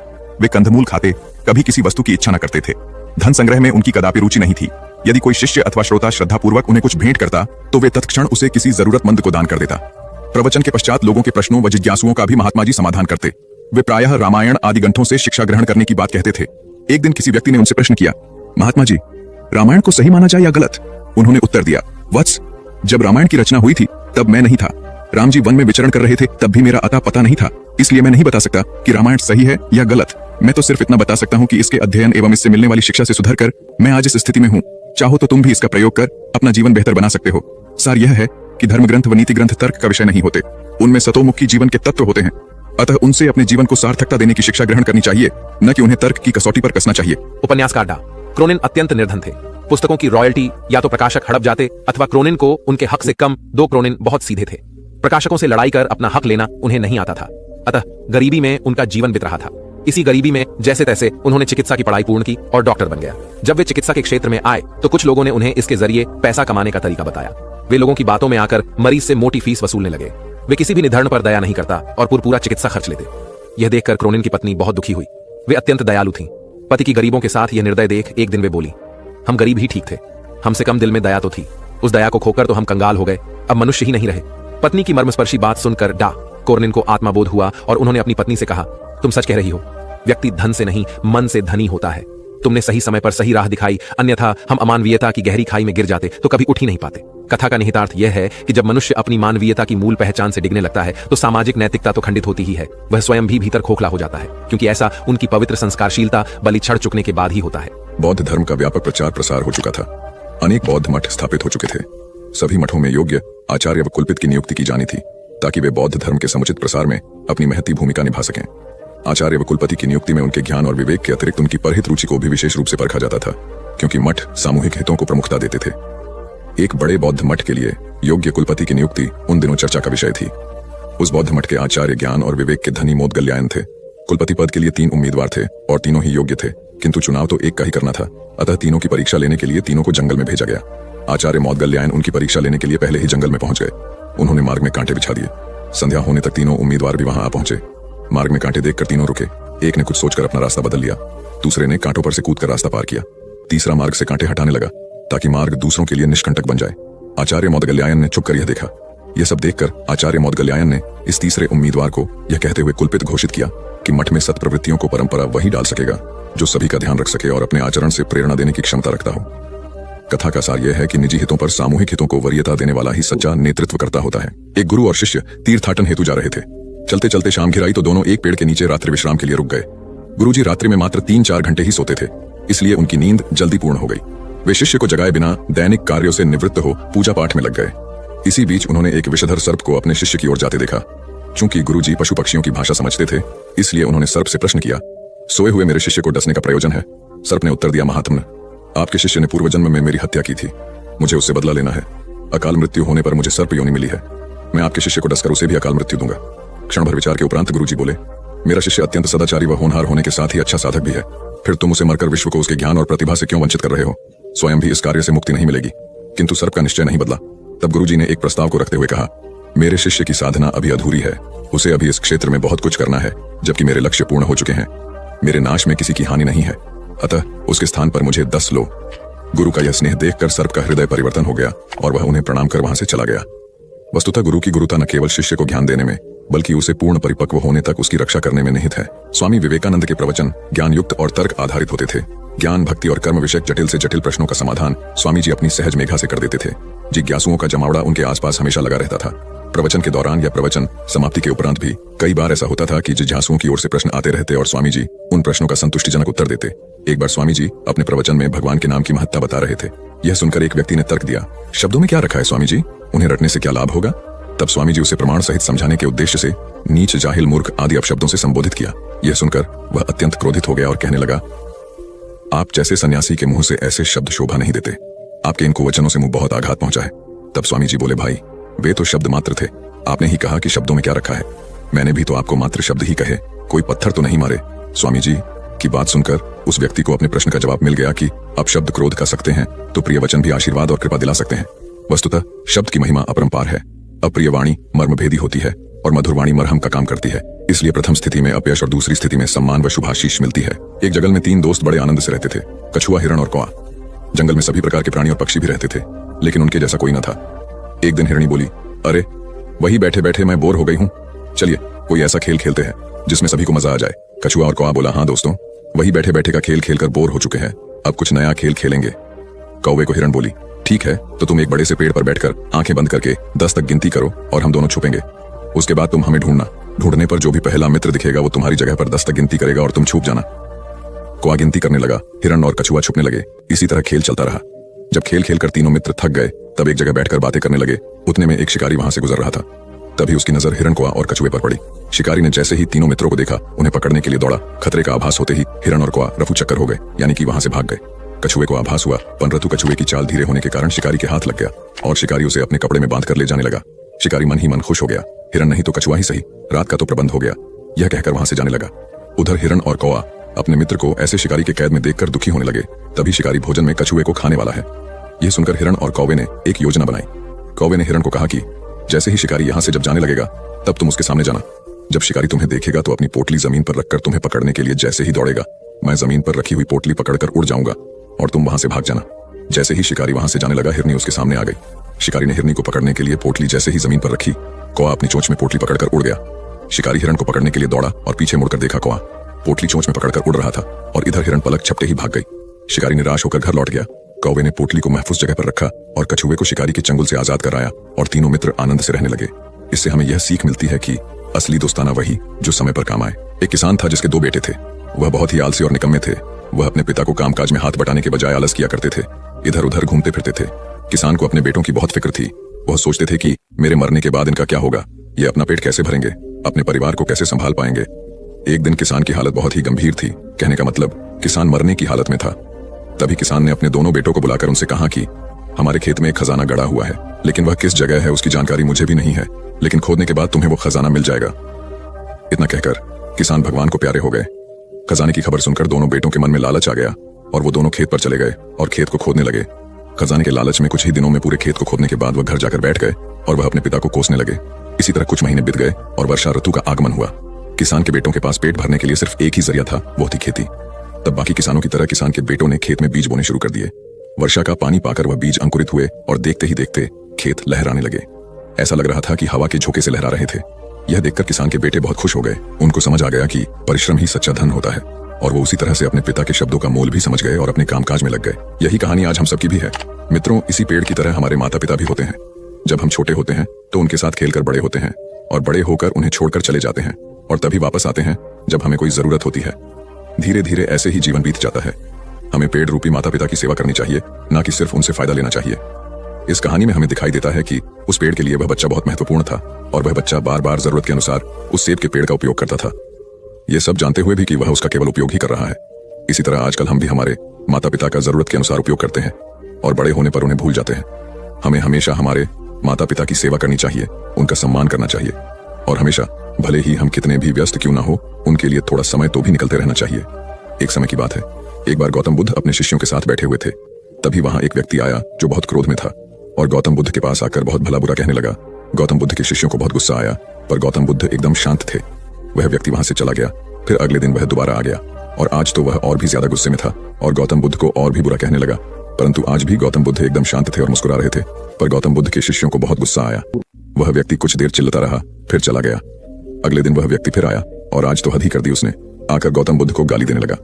वे कंदमूल खाते, कभी किसी वस्तु की इच्छा न करते थे। धन संग्रह में उनकी कदापि रुचि नहीं थी। यदि कोई शिष्य अथवा श्रोता श्रद्धापूर्वक उन्हें कुछ भेंट करता तो वे तत्क्षण उसे किसी जरूरतमंद को दान कर देता। प्रवचन के पश्चात लोगों के प्रश्नों व जिज्ञासुओं का भी महात्मा जी समाधान करते। वे प्रायः रामायण आदि ग्रंथों से शिक्षा ग्रहण करने की बात कहते थे। एक दिन किसी व्यक्ति ने उनसे प्रश्न किया, महात्मा जी, रामायण को सही माना जाए या गलत? उन्होंने उत्तर दिया, वत्स, जब रामायण की रचना हुई थी तब मैं नहीं था। राम जी वन में विचरण कर रहे थे, तब भी मेरा अता पता नहीं था, इसलिए मैं नहीं बता सकता कि रामायण सही है या गलत। मैं तो सिर्फ इतना बता सकता हूँ कि इसके अध्ययन एवं इससे मिलने वाली शिक्षा से सुधर कर मैं आज इस स्थिति में हूँ। चाहो तो तुम भी इसका प्रयोग कर अपना जीवन बेहतर बना सकते हो। सार यह है कि धर्म ग्रंथ व नीति ग्रंथ तर्क का विषय नहीं होते, उनमें सतोमुखी जीवन के तत्व होते हैं। अतः उनसे अपने जीवन को सार्थकता देने की शिक्षा ग्रहण करनी चाहिए, न कि उन्हें तर्क की कसौटी पर कसना चाहिए। उपन्यासकार डा क्रोनिन अत्यंत निर्धन थे। पुस्तकों की रॉयल्टी या तो प्रकाशक हड़प जाते अथवा क्रोनिन को उनके हक से कम 2 क्रोनिन बहुत सीधे थे। प्रकाशकों से लड़ाई कर अपना हक लेना उन्हें नहीं आता था, अतः गरीबी में उनका जीवन बीत रहा था। इसी गरीबी में जैसे तैसे उन्होंने चिकित्सा की पढ़ाई पूर्ण की और डॉक्टर बन गया। जब वे चिकित्सा के क्षेत्र में आए तो कुछ लोगों ने उन्हें इसके जरिए पैसा कमाने का तरीका बताया। वे लोगों की बातों में आकर मरीज से मोटी फीस वसूलने लगे। वे किसी भी निधन पर दया नहीं करता और पूरा चिकित्सा खर्च लेते। यह देखकर क्रोनिन की पत्नी बहुत दुखी हुई। वे अत्यंत दयालु थीं। पति की गरीबों के साथ यह निर्दय देख एक दिन वे बोली, हम गरीब ही ठीक थे, हमसे कम दिल में दया तो थी। उस दया को खोकर तो हम कंगाल हो गए, अब मनुष्य ही नहीं रहे। पत्नी की मर्मस्पर्शी बात सुनकर डा क्रोनिन को आत्माबोध हुआ और उन्होंने अपनी पत्नी से कहा, तुम सच कह रही हो, व्यक्ति धन से नहीं मन से धनी होता है। तुमने सही समय पर सही राह दिखाई, अन्यथा हम अमानवीयता की गहरी खाई में गिर जाते तो कभी उठ ही नहीं पाते। कथा का निहितार्थ यह है कि जब मनुष्य अपनी मानवीयता की मूल पहचान से डिगने लगता है तो सामाजिक नैतिकता तो खंडित होती ही है, वह स्वयं भी भीतर खोखला हो जाता है, क्योंकि ऐसा उनकी पवित्र संस्कारशीलता बलि चढ़ चुकने के बाद ही होता है। बौद्ध धर्म का व्यापक प्रचार प्रसार हो चुका था। अनेक बौद्ध मठ स्थापित हो चुके थे। सभी मठों में योग्य आचार्य व कुलपित की नियुक्ति की जानी थी ताकि वे बौद्ध धर्म के समुचित प्रसार में अपनी महती भूमिका निभा सकें। आचार्य व कुलपति की नियुक्ति में उनके ज्ञान और विवेक के अतिरिक्त उनकी परहित रुचि को भी विशेष रूप से परखा जाता था, क्योंकि मठ सामूहिक हितों को प्रमुखता देते थे। एक बड़े बौद्ध मठ के लिए योग्य कुलपति की नियुक्ति उन दिनों चर्चा का विषय थी। उस बौद्ध मठ के आचार्य ज्ञान और विवेक के धनी मोदगल्यायन थे। कुलपति पद के लिए 3 उम्मीदवार थे और तीनों ही योग्य थे, किंतु चुनाव तो एक का ही करना था, अतः तीनों की परीक्षा लेने के लिए तीनों को जंगल में भेजा गया। आचार्य मोदगल्यायन उनकी परीक्षा लेने के लिए पहले ही जंगल में पहुंच गए। उन्होंने मार्ग में कांटे बिछा दिए। संध्या होने तक तीनों उम्मीदवार भी वहां आ पहुंचे। मार्ग में कांटे देखकर तीनों रुके। एक ने कुछ सोचकर अपना रास्ता बदल लिया, दूसरे ने कांटों पर से कूदकर रास्ता पार किया, तीसरा मार्ग से कांटे हटाने लगा ताकि मार्ग दूसरों के लिए निष्कंटक बन जाए। आचार्य मोदगल्यायन ने चुप कर यह देखा। यह सब देखकर आचार्य मोदगल्यायन ने इस तीसरे उम्मीदवार को यह कहते हुए कुलपित घोषित किया कि मठ में सत्प्रवृत्तियों को परंपरा वही डाल सकेगा जो सभी का ध्यान रख सके और अपने आचरण से प्रेरणा देने की क्षमता रखता हो। कथा का सार यह है कि निजी हितों पर सामूहिक हितों को वरीयता देने वाला ही सच्चा नेतृत्व करता होता है। एक गुरु और शिष्य तीर्थाटन हेतु जा रहे थे। चलते चलते शाम घिराई तो दोनों एक पेड़ के नीचे रात्रि विश्राम के लिए रुक गए। गुरुजी रात्रि में मात्र 3-4 घंटे ही सोते थे, इसलिए उनकी नींद जल्दी पूर्ण हो गई। वे शिष्य को जगाए बिना दैनिक कार्यों से निवृत्त हो पूजा पाठ में लग गए। इसी बीच उन्होंने एक विषधर सर्प को अपने शिष्य की ओर जाते देखा। चूंकि गुरुजी पशु पक्षियों की भाषा समझते थे, इसलिए उन्होंने सर्प से प्रश्न किया, सोए हुए मेरे शिष्य को डसने का प्रयोजन है? सर्प ने उत्तर दिया, महात्म, आपके शिष्य ने पूर्व जन्म में मेरी हत्या की थी, मुझे उससे बदला लेना है। अकाल मृत्यु होने पर मुझे सर्प योनि मिली है, मैं आपके शिष्य को डसकर उसे भी अकाल मृत्यु दूंगा। क्षण भर विचार के उपरांत गुरुजी बोले, मेरा शिष्य अत्यंत सदाचारी व होनहार होने के साथ ही अच्छा साधक भी है, फिर तुम उसे मरकर विश्व को उसके ज्ञान और प्रतिभा से क्यों वंचित कर रहे हो? स्वयं भी इस कार्य से मुक्ति नहीं मिलेगी। किंतु सर्प का निश्चय नहीं बदला। तब गुरुजी ने एक प्रस्ताव को रखते हुए कहा, मेरे शिष्य की साधना अभी अधूरी है, उसे अभी इस क्षेत्र में बहुत कुछ करना है, जबकि मेरे लक्ष्य पूर्ण हो चुके हैं। मेरे नाश में किसी की हानि नहीं है, अतः उसके स्थान पर मुझे 10 लो। गुरु का यह स्नेह देखकर सर्प का हृदय परिवर्तन हो गया और वह उन्हें प्रणाम कर वहां से चला गया। वस्तुतः गुरु की गुरुता न केवल शिष्य को ज्ञान देने में बल्कि उसे पूर्ण परिपक्व होने तक उसकी रक्षा करने में निहित है। स्वामी विवेकानंद के प्रवचन ज्ञान युक्त और तर्क आधारित होते थे। ज्ञान, भक्ति और कर्म विषयक जटिल से जटिल प्रश्नों का समाधान स्वामी जी अपनी सहज मेघा से कर देते थे। जिज्ञासुओं का जमावड़ा उनके आसपास हमेशा लगा रहता था। प्रवचन के दौरान या प्रवचन समाप्ति के उपरांत भी कई बार ऐसा होता था कि जिज्ञासुओं की ओर से प्रश्न आते रहते और स्वामी जी उन प्रश्नों का संतुष्टिजनक उत्तर देते। एक बार स्वामी जी अपने प्रवचन में भगवान के नाम की महत्ता बता रहे थे। यह सुनकर एक व्यक्ति ने तर्क दिया, शब्दों में क्या रखा है स्वामी जी, उन्हें रटने से क्या लाभ होगा? तब स्वामी जी उसे प्रमाण सहित समझाने के उद्देश्य से नीच, जाहिल, मूर्ख आदि अपशब्दों से संबोधित किया। यह सुनकर वह अत्यंत क्रोधित हो गया और कहने लगा, आप जैसे सन्यासी के मुंह से ऐसे शब्द शोभा नहीं देते। आपके इन कुवचनों से मुझे बहुत आघात पहुंचा है। तब स्वामी जी बोले, भाई वे तो शब्द मात्र थे, आपने ही कहा कि शब्दों में क्या रखा है। मैंने भी तो आपको मात्र शब्द ही कहे, कोई पत्थर तो नहीं मारे। स्वामी जी की बात सुनकर उस व्यक्ति को अपने प्रश्न का जवाब मिल गया कि अब शब्द क्रोध कर सकते हैं तो प्रिय वचन भी आशीर्वाद और कृपा दिला सकते हैं। वस्तुतः शब्द की महिमा अपरंपार है। अप्रिय वाणी मर्मभेदी होती है और मधुर वाणी मरहम का काम करती है। इसलिए प्रथम स्थिति में अपयश और दूसरी स्थिति में सम्मान व शुभाशीष मिलती है। एक जंगल में 3 दोस्त बड़े आनंद से रहते थे, कछुआ, हिरण और कौआ। जंगल में सभी प्रकार के प्राणी और पक्षी भी रहते थे, लेकिन उनके जैसा कोई न था। एक दिन हिरणी बोली, अरे वही बैठे बैठे मैं बोर हो गई हूँ, चलिए कोई ऐसा खेल खेलते हैं जिसमें सभी को मजा आ जाए। कछुआ और कौआ बोला, हाँ दोस्तों, वही बैठे बैठे का खेल खेलकर बोर हो चुके हैं, अब कुछ नया खेल खेलेंगे। कौवे को हिरण बोली, ठीक है, तो तुम एक बड़े से पेड़ पर बैठकर आंखें बंद करके 10 तक गिनती करो और हम दोनों छुपेंगे। उसके बाद तुम हमें ढूंढना। ढूंढने पर जो भी पहला मित्र दिखेगा वो तुम्हारी जगह पर 10 तक गिनती करेगा और तुम छुप जाना। कौआ गिनती करने लगा, हिरण और कछुआ छुपने लगे। इसी तरह खेल चलता रहा। जब खेल खेलकर तीनों मित्र थक गए तब एक जगह बैठकर बातें करने लगे। उतने में एक शिकारी वहां से गुजर रहा था। तभी उसकी नजर हिरण, कौआ और कछुए पर पड़ी। शिकारी ने जैसे ही तीनों मित्रों को देखा उन्हें पकड़ने के लिए दौड़ा। खतरे का आभास होते ही हिरण और कौआ रफू चक्कर हो गए, यानी कि वहां से भाग गए। कछुए को आभास हुआ, परंतु कछुए की चाल धीरे होने के कारण शिकारी के हाथ लग गया और शिकारी उसे अपने कपड़े में बांध कर ले जाने लगा। शिकारी मन ही मन खुश हो गया, हिरण नहीं तो कछुआ ही सही, रात का तो प्रबंध हो गया। यह कहकर वहां से जाने लगा। उधर हिरण और कौआ अपने मित्र को ऐसे शिकारी के कैद में देखकर दुखी होने लगे। तभी शिकारी भोजन में कछुए को खाने वाला है। यह सुनकर हिरण और कौवे ने एक योजना बनाई। कौवे ने हिरण को कहा कि जैसे ही शिकारी यहां से जब जाने लगेगा तब तुम उसके सामने जाना। जब शिकारी तुम्हें देखेगा तो अपनी पोटली जमीन पर रखकर तुम्हें पकड़ने के लिए जैसे ही दौड़ेगा, मैं जमीन पर रखी हुई पोटली पकड़कर उड़ जाऊंगा और तुम वहां से भाग जाना। जैसे ही शिकारी वहां से जाने लगा, हिरनी उसके सामने आ गई। शिकारी ने हिरनी को पकड़ने के लिए पोटली जैसे ही जमीन पर रखी, कौआ अपनी चोंच में पोटली पकड़कर उड़ गया। शिकारी हिरण को पकड़ने के लिए दौड़ा और पीछे मुड़कर देखा, कौआ पोटली चोंच में पकड़कर उड़ रहा था और इधर हिरण पलक झपटे ही भाग गई। शिकारी निराश होकर घर लौट गया। कौवे ने पोटली को महफूज जगह पर रखा और कछुए को शिकारी के चंगुल से आजाद कराया और तीनों मित्र आनंद से रहने लगे। इससे हमें यह सीख मिलती है कि असली दोस्ताना वही जो समय पर काम आए। एक किसान था जिसके 2 बेटे थे। वह बहुत ही आलसी और निकम्मे थे। वह अपने पिता को कामकाज में हाथ बटाने के बजाय आलस किया करते थे, इधर उधर घूमते फिरते थे। किसान को अपने बेटों की बहुत फिक्र थी। वह सोचते थे कि मेरे मरने के बाद इनका क्या होगा, ये अपना पेट कैसे भरेंगे, अपने परिवार को कैसे संभाल पाएंगे। एक दिन किसान की हालत बहुत ही गंभीर थी, कहने का मतलब किसान मरने की हालत में था। तभी किसान ने अपने दोनों बेटों को बुलाकर उनसे कहा कि हमारे खेत में एक खजाना गड़ा हुआ है, लेकिन वह किस जगह है उसकी जानकारी मुझे भी नहीं है, लेकिन खोदने के बाद तुम्हें वो खजाना मिल जाएगा। इतना कहकर किसान भगवान को प्यारे हो गए। खजाने की खबर सुनकर दोनों बेटों के मन में लालच आ गया और वो दोनों खेत पर चले गए और खेत को खोदने लगे। खजाने के लालच में कुछ ही दिनों में पूरे खेत को खोदने के बाद वह घर जाकर बैठ गए और वह अपने पिता को कोसने लगे। इसी तरह कुछ महीने बीत गए और वर्षा ऋतु का आगमन हुआ। किसान के बेटों के पास पेट भरने के लिए सिर्फ एक ही जरिया था, वो थी खेती। तब बाकी किसानों की तरह किसान के बेटों ने खेत में बीज बोने शुरू कर दिए। वर्षा का पानी पाकर वह बीज अंकुरित हुए और देखते ही देखते खेत लहराने लगे। ऐसा लग रहा था कि हवा के झोंके से लहरा रहे थे। यह देखकर किसान के बेटे बहुत खुश हो गए। उनको समझ आ गया कि परिश्रम ही सच्चा धन होता है और वो उसी तरह से अपने पिता के शब्दों का मोल भी समझ गए और अपने कामकाज में लग गए। यही कहानी आज हम सबकी भी है। मित्रों, इसी पेड़ की तरह हमारे माता पिता भी होते हैं। जब हम छोटे होते हैं तो उनके साथ खेलकर बड़े होते हैं और बड़े होकर उन्हें छोड़कर चले जाते हैं और तभी वापस आते हैं जब हमें कोई जरूरत होती है। धीरे धीरे ऐसे ही जीवन बीत जाता है। हमें पेड़ रूपी माता पिता की सेवा करनी चाहिए, ना कि सिर्फ उनसे फायदा लेना चाहिए। इस कहानी में हमें दिखाई देता है कि उस पेड़ के लिए वह बच्चा बहुत महत्वपूर्ण था और वह बच्चा बार बार जरूरत के अनुसार उस सेब के पेड़ का उपयोग करता था, ये सब जानते हुए भी कि वह उसका केवल उपयोग ही कर रहा है। इसी तरह आजकल हम भी हमारे माता पिता का जरूरत के अनुसार उपयोग करते हैं और बड़े होने पर उन्हें भूल जाते हैं। हमें हमेशा हमारे माता पिता की सेवा करनी चाहिए, उनका सम्मान करना चाहिए और हमेशा भले ही हम कितने भी व्यस्त क्यों ना हो, उनके लिए थोड़ा समय तो भी निकलते रहना चाहिए। एक समय की बात है, एक बार गौतम बुद्ध अपने शिष्यों के साथ बैठे हुए थे। तभी वहां एक व्यक्ति आया जो बहुत क्रोध में था और गौतम बुद्ध के पास आकर बहुत भला बुरा कहने लगा। गौतम बुद्ध के शिष्यों को बहुत गुस्सा आया, पर गौतम बुद्ध एकदम शांत थे। वह व्यक्ति वहां से चला गया। फिर अगले दिन वह दोबारा आ गया और आज तो वह और भी ज्यादा गुस्से में था और गौतम बुद्ध को और भी बुरा कहने लगा। परंतु आज भी गौतम बुद्ध एकदम शांत थे और मुस्कुरा रहे थे। पर गौतम बुद्ध के शिष्यों को बहुत गुस्सा आया। वह व्यक्ति कुछ देर चिल्लाता रहा, फिर चला गया। अगले दिन वह व्यक्ति फिर आया और आज तो हद ही कर दी उसने। आकर गौतम बुद्ध को गाली देने लगा।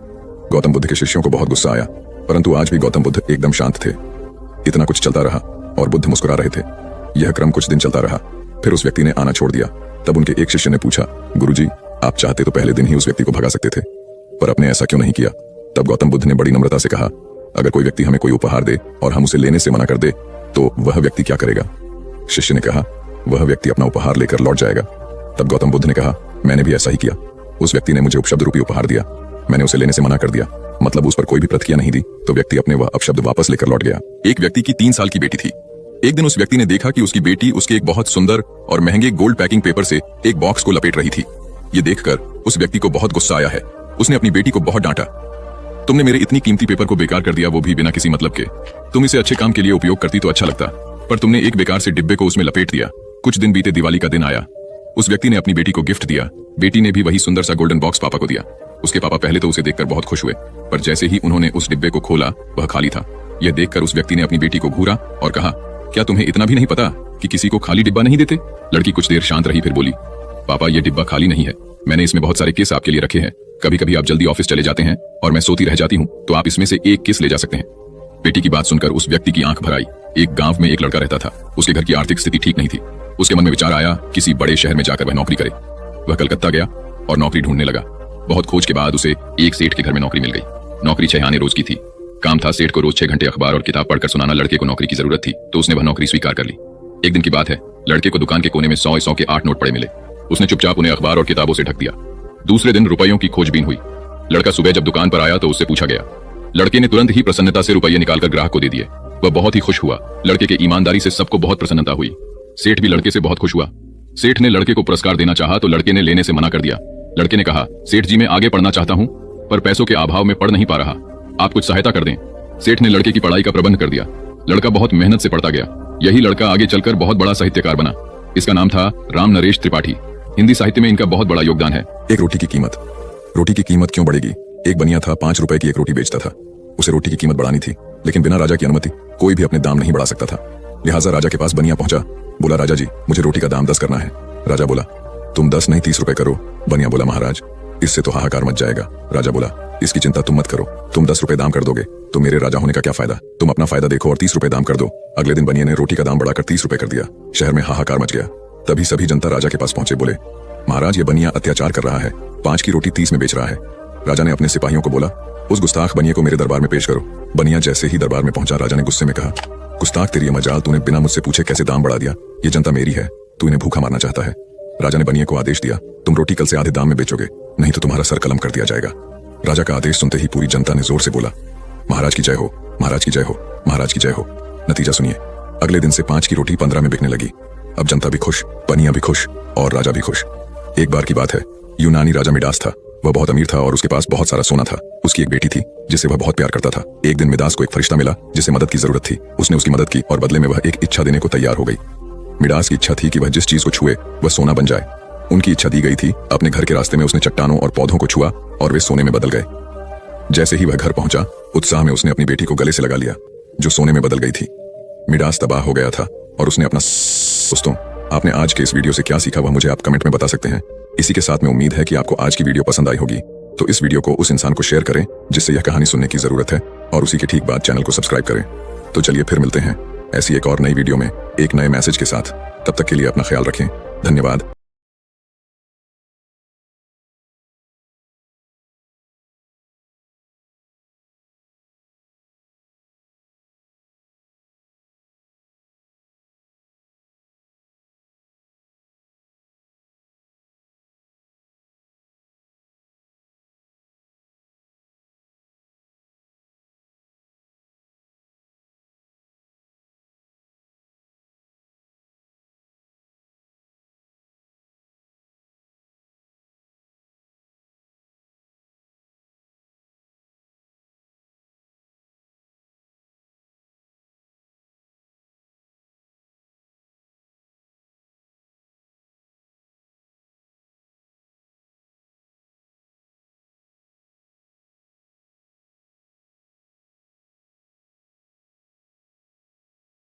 गौतम बुद्ध के शिष्यों को बहुत गुस्सा आया, परंतु आज भी गौतम बुद्ध एकदम शांत थे। इतना कुछ चलता रहा और बुद्ध मुस्कुरा रहे थे। यह क्रम कुछ दिन चलता रहा, फिर उस व्यक्ति ने आना छोड़ दिया। तब उनके एक शिष्य ने पूछा, गुरुजी, आप चाहते तो पहले दिन ही उस व्यक्ति को भगा सकते थे, पर आपने ऐसा क्यों नहीं किया? तब गौतम बुद्ध ने बड़ी नम्रता से कहा, अगर कोई व्यक्ति हमें कोई उपहार दे और हम उसे लेने से मना कर दे तो वह व्यक्ति क्या करेगा? शिष्य ने कहा, वह व्यक्ति अपना उपहार लेकर लौट जाएगा। तब गौतम बुद्ध ने कहा, मैंने भी ऐसा ही किया। उस व्यक्ति ने मुझे उपशब्द रूपी उपहार दिया, मैंने उसे लेने से मना कर दिया, मतलब उस पर कोई भी प्रतिक्रिया नहीं दी, तो व्यक्ति अपने वह अपशब्द वापस लेकर लौट गया। एक व्यक्ति की 3 साल की बेटी थी। एक दिन उस व्यक्ति ने देखा कि उसकी बेटी उसके एक बहुत सुंदर और महंगे गोल्ड पैकिंग पेपर से एक बॉक्स को लपेट रही थी। ये देखकर उस व्यक्ति को बहुत गुस्सा आया है। उसने अपनी बेटी को बहुत डांटा, तुमने मेरे इतनी कीमती पेपर को बेकार कर दिया, वो भी बिना किसी मतलब के। तुम इसे अच्छे काम के लिए उपयोग करती तो अच्छा लगता, पर तुमने एक बेकार से डिब्बे को उसमें लपेट दिया। कुछ दिन बीते, दिवाली का दिन आया। उस व्यक्ति ने अपनी बेटी को गिफ्ट दिया। बेटी ने भी वही सुंदर सा गोल्डन बॉक्स पापा को दिया। उसके पापा पहले तो उसे देखकर बहुत खुश हुए, पर जैसे ही उन्होंने उस डिब्बे को खोला वह खाली था। यह देखकर उस व्यक्ति ने अपनी बेटी को घूरा और कहा, क्या तुम्हें इतना भी नहीं पता कि किसी को खाली डिब्बा नहीं देते? लड़की कुछ देर शांत रही, फिर बोली, पापा ये डिब्बा खाली नहीं है, मैंने इसमें बहुत सारे किस आपके लिए रखे हैं। कभी कभी आप जल्दी ऑफिस चले जाते हैं और मैं सोती रह जाती हूँ, तो आप इसमें से एक किस ले जा सकते हैं। बेटी की बात सुनकर उस व्यक्ति की आंख भर आई। एक गांव में एक लड़का रहता था। उसके घर की आर्थिक स्थिति ठीक नहीं थी। उसके मन में विचार आया, किसी बड़े शहर में जाकर वह नौकरी करे। वह कलकत्ता गया और नौकरी ढूंढने लगा। बहुत खोज के बाद उसे एक सेठ के घर में नौकरी मिल गई। नौकरी 6 आने रोज की थी। काम था सेठ को रोज 6 घंटे अखबार और किताब पढ़कर सुनाना। लड़के को नौकरी की जरूरत थी, तो उसने वह नौकरी स्वीकार कर ली। एक दिन की बात है, लड़के को दुकान के कोने में 100 के 8 नोट पड़े मिले। उसने चुपचाप उन्हें अखबार और किताबों से ढक दिया। दूसरे दिन रुपयों की खोजबीन हुई। लड़का सुबह जब दुकान पर आया तो उससे पूछा गया। लड़के ने तुरंत ही प्रसन्नता से रुपये निकालकर ग्राहक को दे दिए। वह बहुत ही खुश हुआ। लड़के के ईमानदारी से सबको बहुत प्रसन्नता हुई। सेठ भी लड़के से बहुत खुश हुआ। सेठ ने लड़के को पुरस्कार देना चाहा तो लड़के ने लेने से मना कर दिया। लड़के ने कहा, सेठ जी मैं आगे पढ़ना चाहता हूँ, पर पैसों के अभाव में पढ़ नहीं पा रहा, आप कुछ सहायता कर दें। सेठ ने लड़के की पढ़ाई का प्रबंध कर दिया। लड़का बहुत मेहनत से पढ़ता गया। यही लड़का आगे चलकर बहुत बड़ा साहित्यकार बना। इसका नाम था राम नरेश त्रिपाठी। हिंदी साहित्य में इनका बहुत बड़ा योगदान है। एक रोटी की कीमत क्यों बढ़ेगी? एक बनिया था, 5 रुपए की एक रोटी बेचता था। उसे रोटी की कीमत बढ़ानी थी, लेकिन बिना राजा की अनुमति कोई भी अपने दाम नहीं बढ़ा सकता था। लिहाजा राजा के पास बनिया पहुंचा। बोला, राजा जी मुझे रोटी का दाम 10 करना है। राजा बोला, तुम 10 नहीं 30 रुपए करो। बनिया बोला, महाराज इससे तो हाहाकार मच जाएगा। राजा बोला, इसकी चिंता तुम मत करो, तुम 10 रुपए दाम कर दोगे तो मेरे राजा होने का क्या फायदा? तुम अपना फायदा देखो और 30 रुपए दाम कर दो। अगले दिन बनिया ने रोटी का दाम बढ़ाकर 30 रुपए कर दिया। शहर में हाहाकार मच गया। तभी सभी जनता राजा के पास पहुंचे। बोले, महाराज ये बनिया अत्याचार कर रहा है, 5 की रोटी 30 में बेच रहा है। राजा ने अपने सिपाहियों को बोला, उस गुस्ताख बनिया को मेरे दरबार में पेश करो। बनिया जैसे ही दरबार में पहुंचा, राजा ने गुस्से में कहा, गुस्ताख तेरी मजाल, तूने बिना मुझसे पूछे कैसे दाम बढ़ा दिया? ये जनता मेरी है, तू इन्हें भूखा मारना चाहता है। राजा ने बनिया को आदेश दिया, तुम रोटी कल से आधे दाम में बेचोगे, नहीं तो तुम्हारा सर कलम कर दिया जाएगा। राजा का आदेश सुनते ही पूरी जनता ने जोर से बोला, महाराज की जय हो, महाराज की जय हो, महाराज की जय हो। नतीजा सुनिए, अगले दिन से 5 की रोटी 15 में बिकने लगी। अब जनता भी खुश, बनिया भी खुश और राजा भी खुश। एक बार की बात है, यूनानी राजा मिडास था। वह बहुत अमीर था और उसके पास बहुत सारा सोना था। उसकी एक बेटी थी जिसे वह बहुत प्यार करता था। एक दिन मिडास को एक फरिश्ता मिला जिसे मदद की जरूरत थी। उसने उसकी मदद की और बदले में वह एक इच्छा देने को तैयार हो गई। मिडास की इच्छा थी कि वह जिस चीज को छुए वह सोना बन जाए। उनकी इच्छा दी गई थी। अपने घर के रास्ते में उसने चट्टानों और पौधों को छुआ और वे सोने में बदल गए। जैसे ही वह घर पहुंचा, उत्साह में उसने अपनी बेटी को गले से लगा लिया जो सोने में बदल गई थी। मिडास तबाह हो गया था और उसने अपना दोस्तों, आपने आज के इस वीडियो से क्या सीखा वह मुझे आप कमेंट में बता सकते हैं। इसी के साथ में उम्मीद है कि आपको आज की वीडियो पसंद आई होगी, तो इस वीडियो को उस इंसान को शेयर करें जिससे यह कहानी सुनने की जरूरत है, और उसी के ठीक बाद चैनल को सब्सक्राइब करें। तो चलिए फिर मिलते हैं ऐसी एक और नई वीडियो में एक नए मैसेज के साथ। तब तक के लिए अपना ख्याल रखें। धन्यवाद।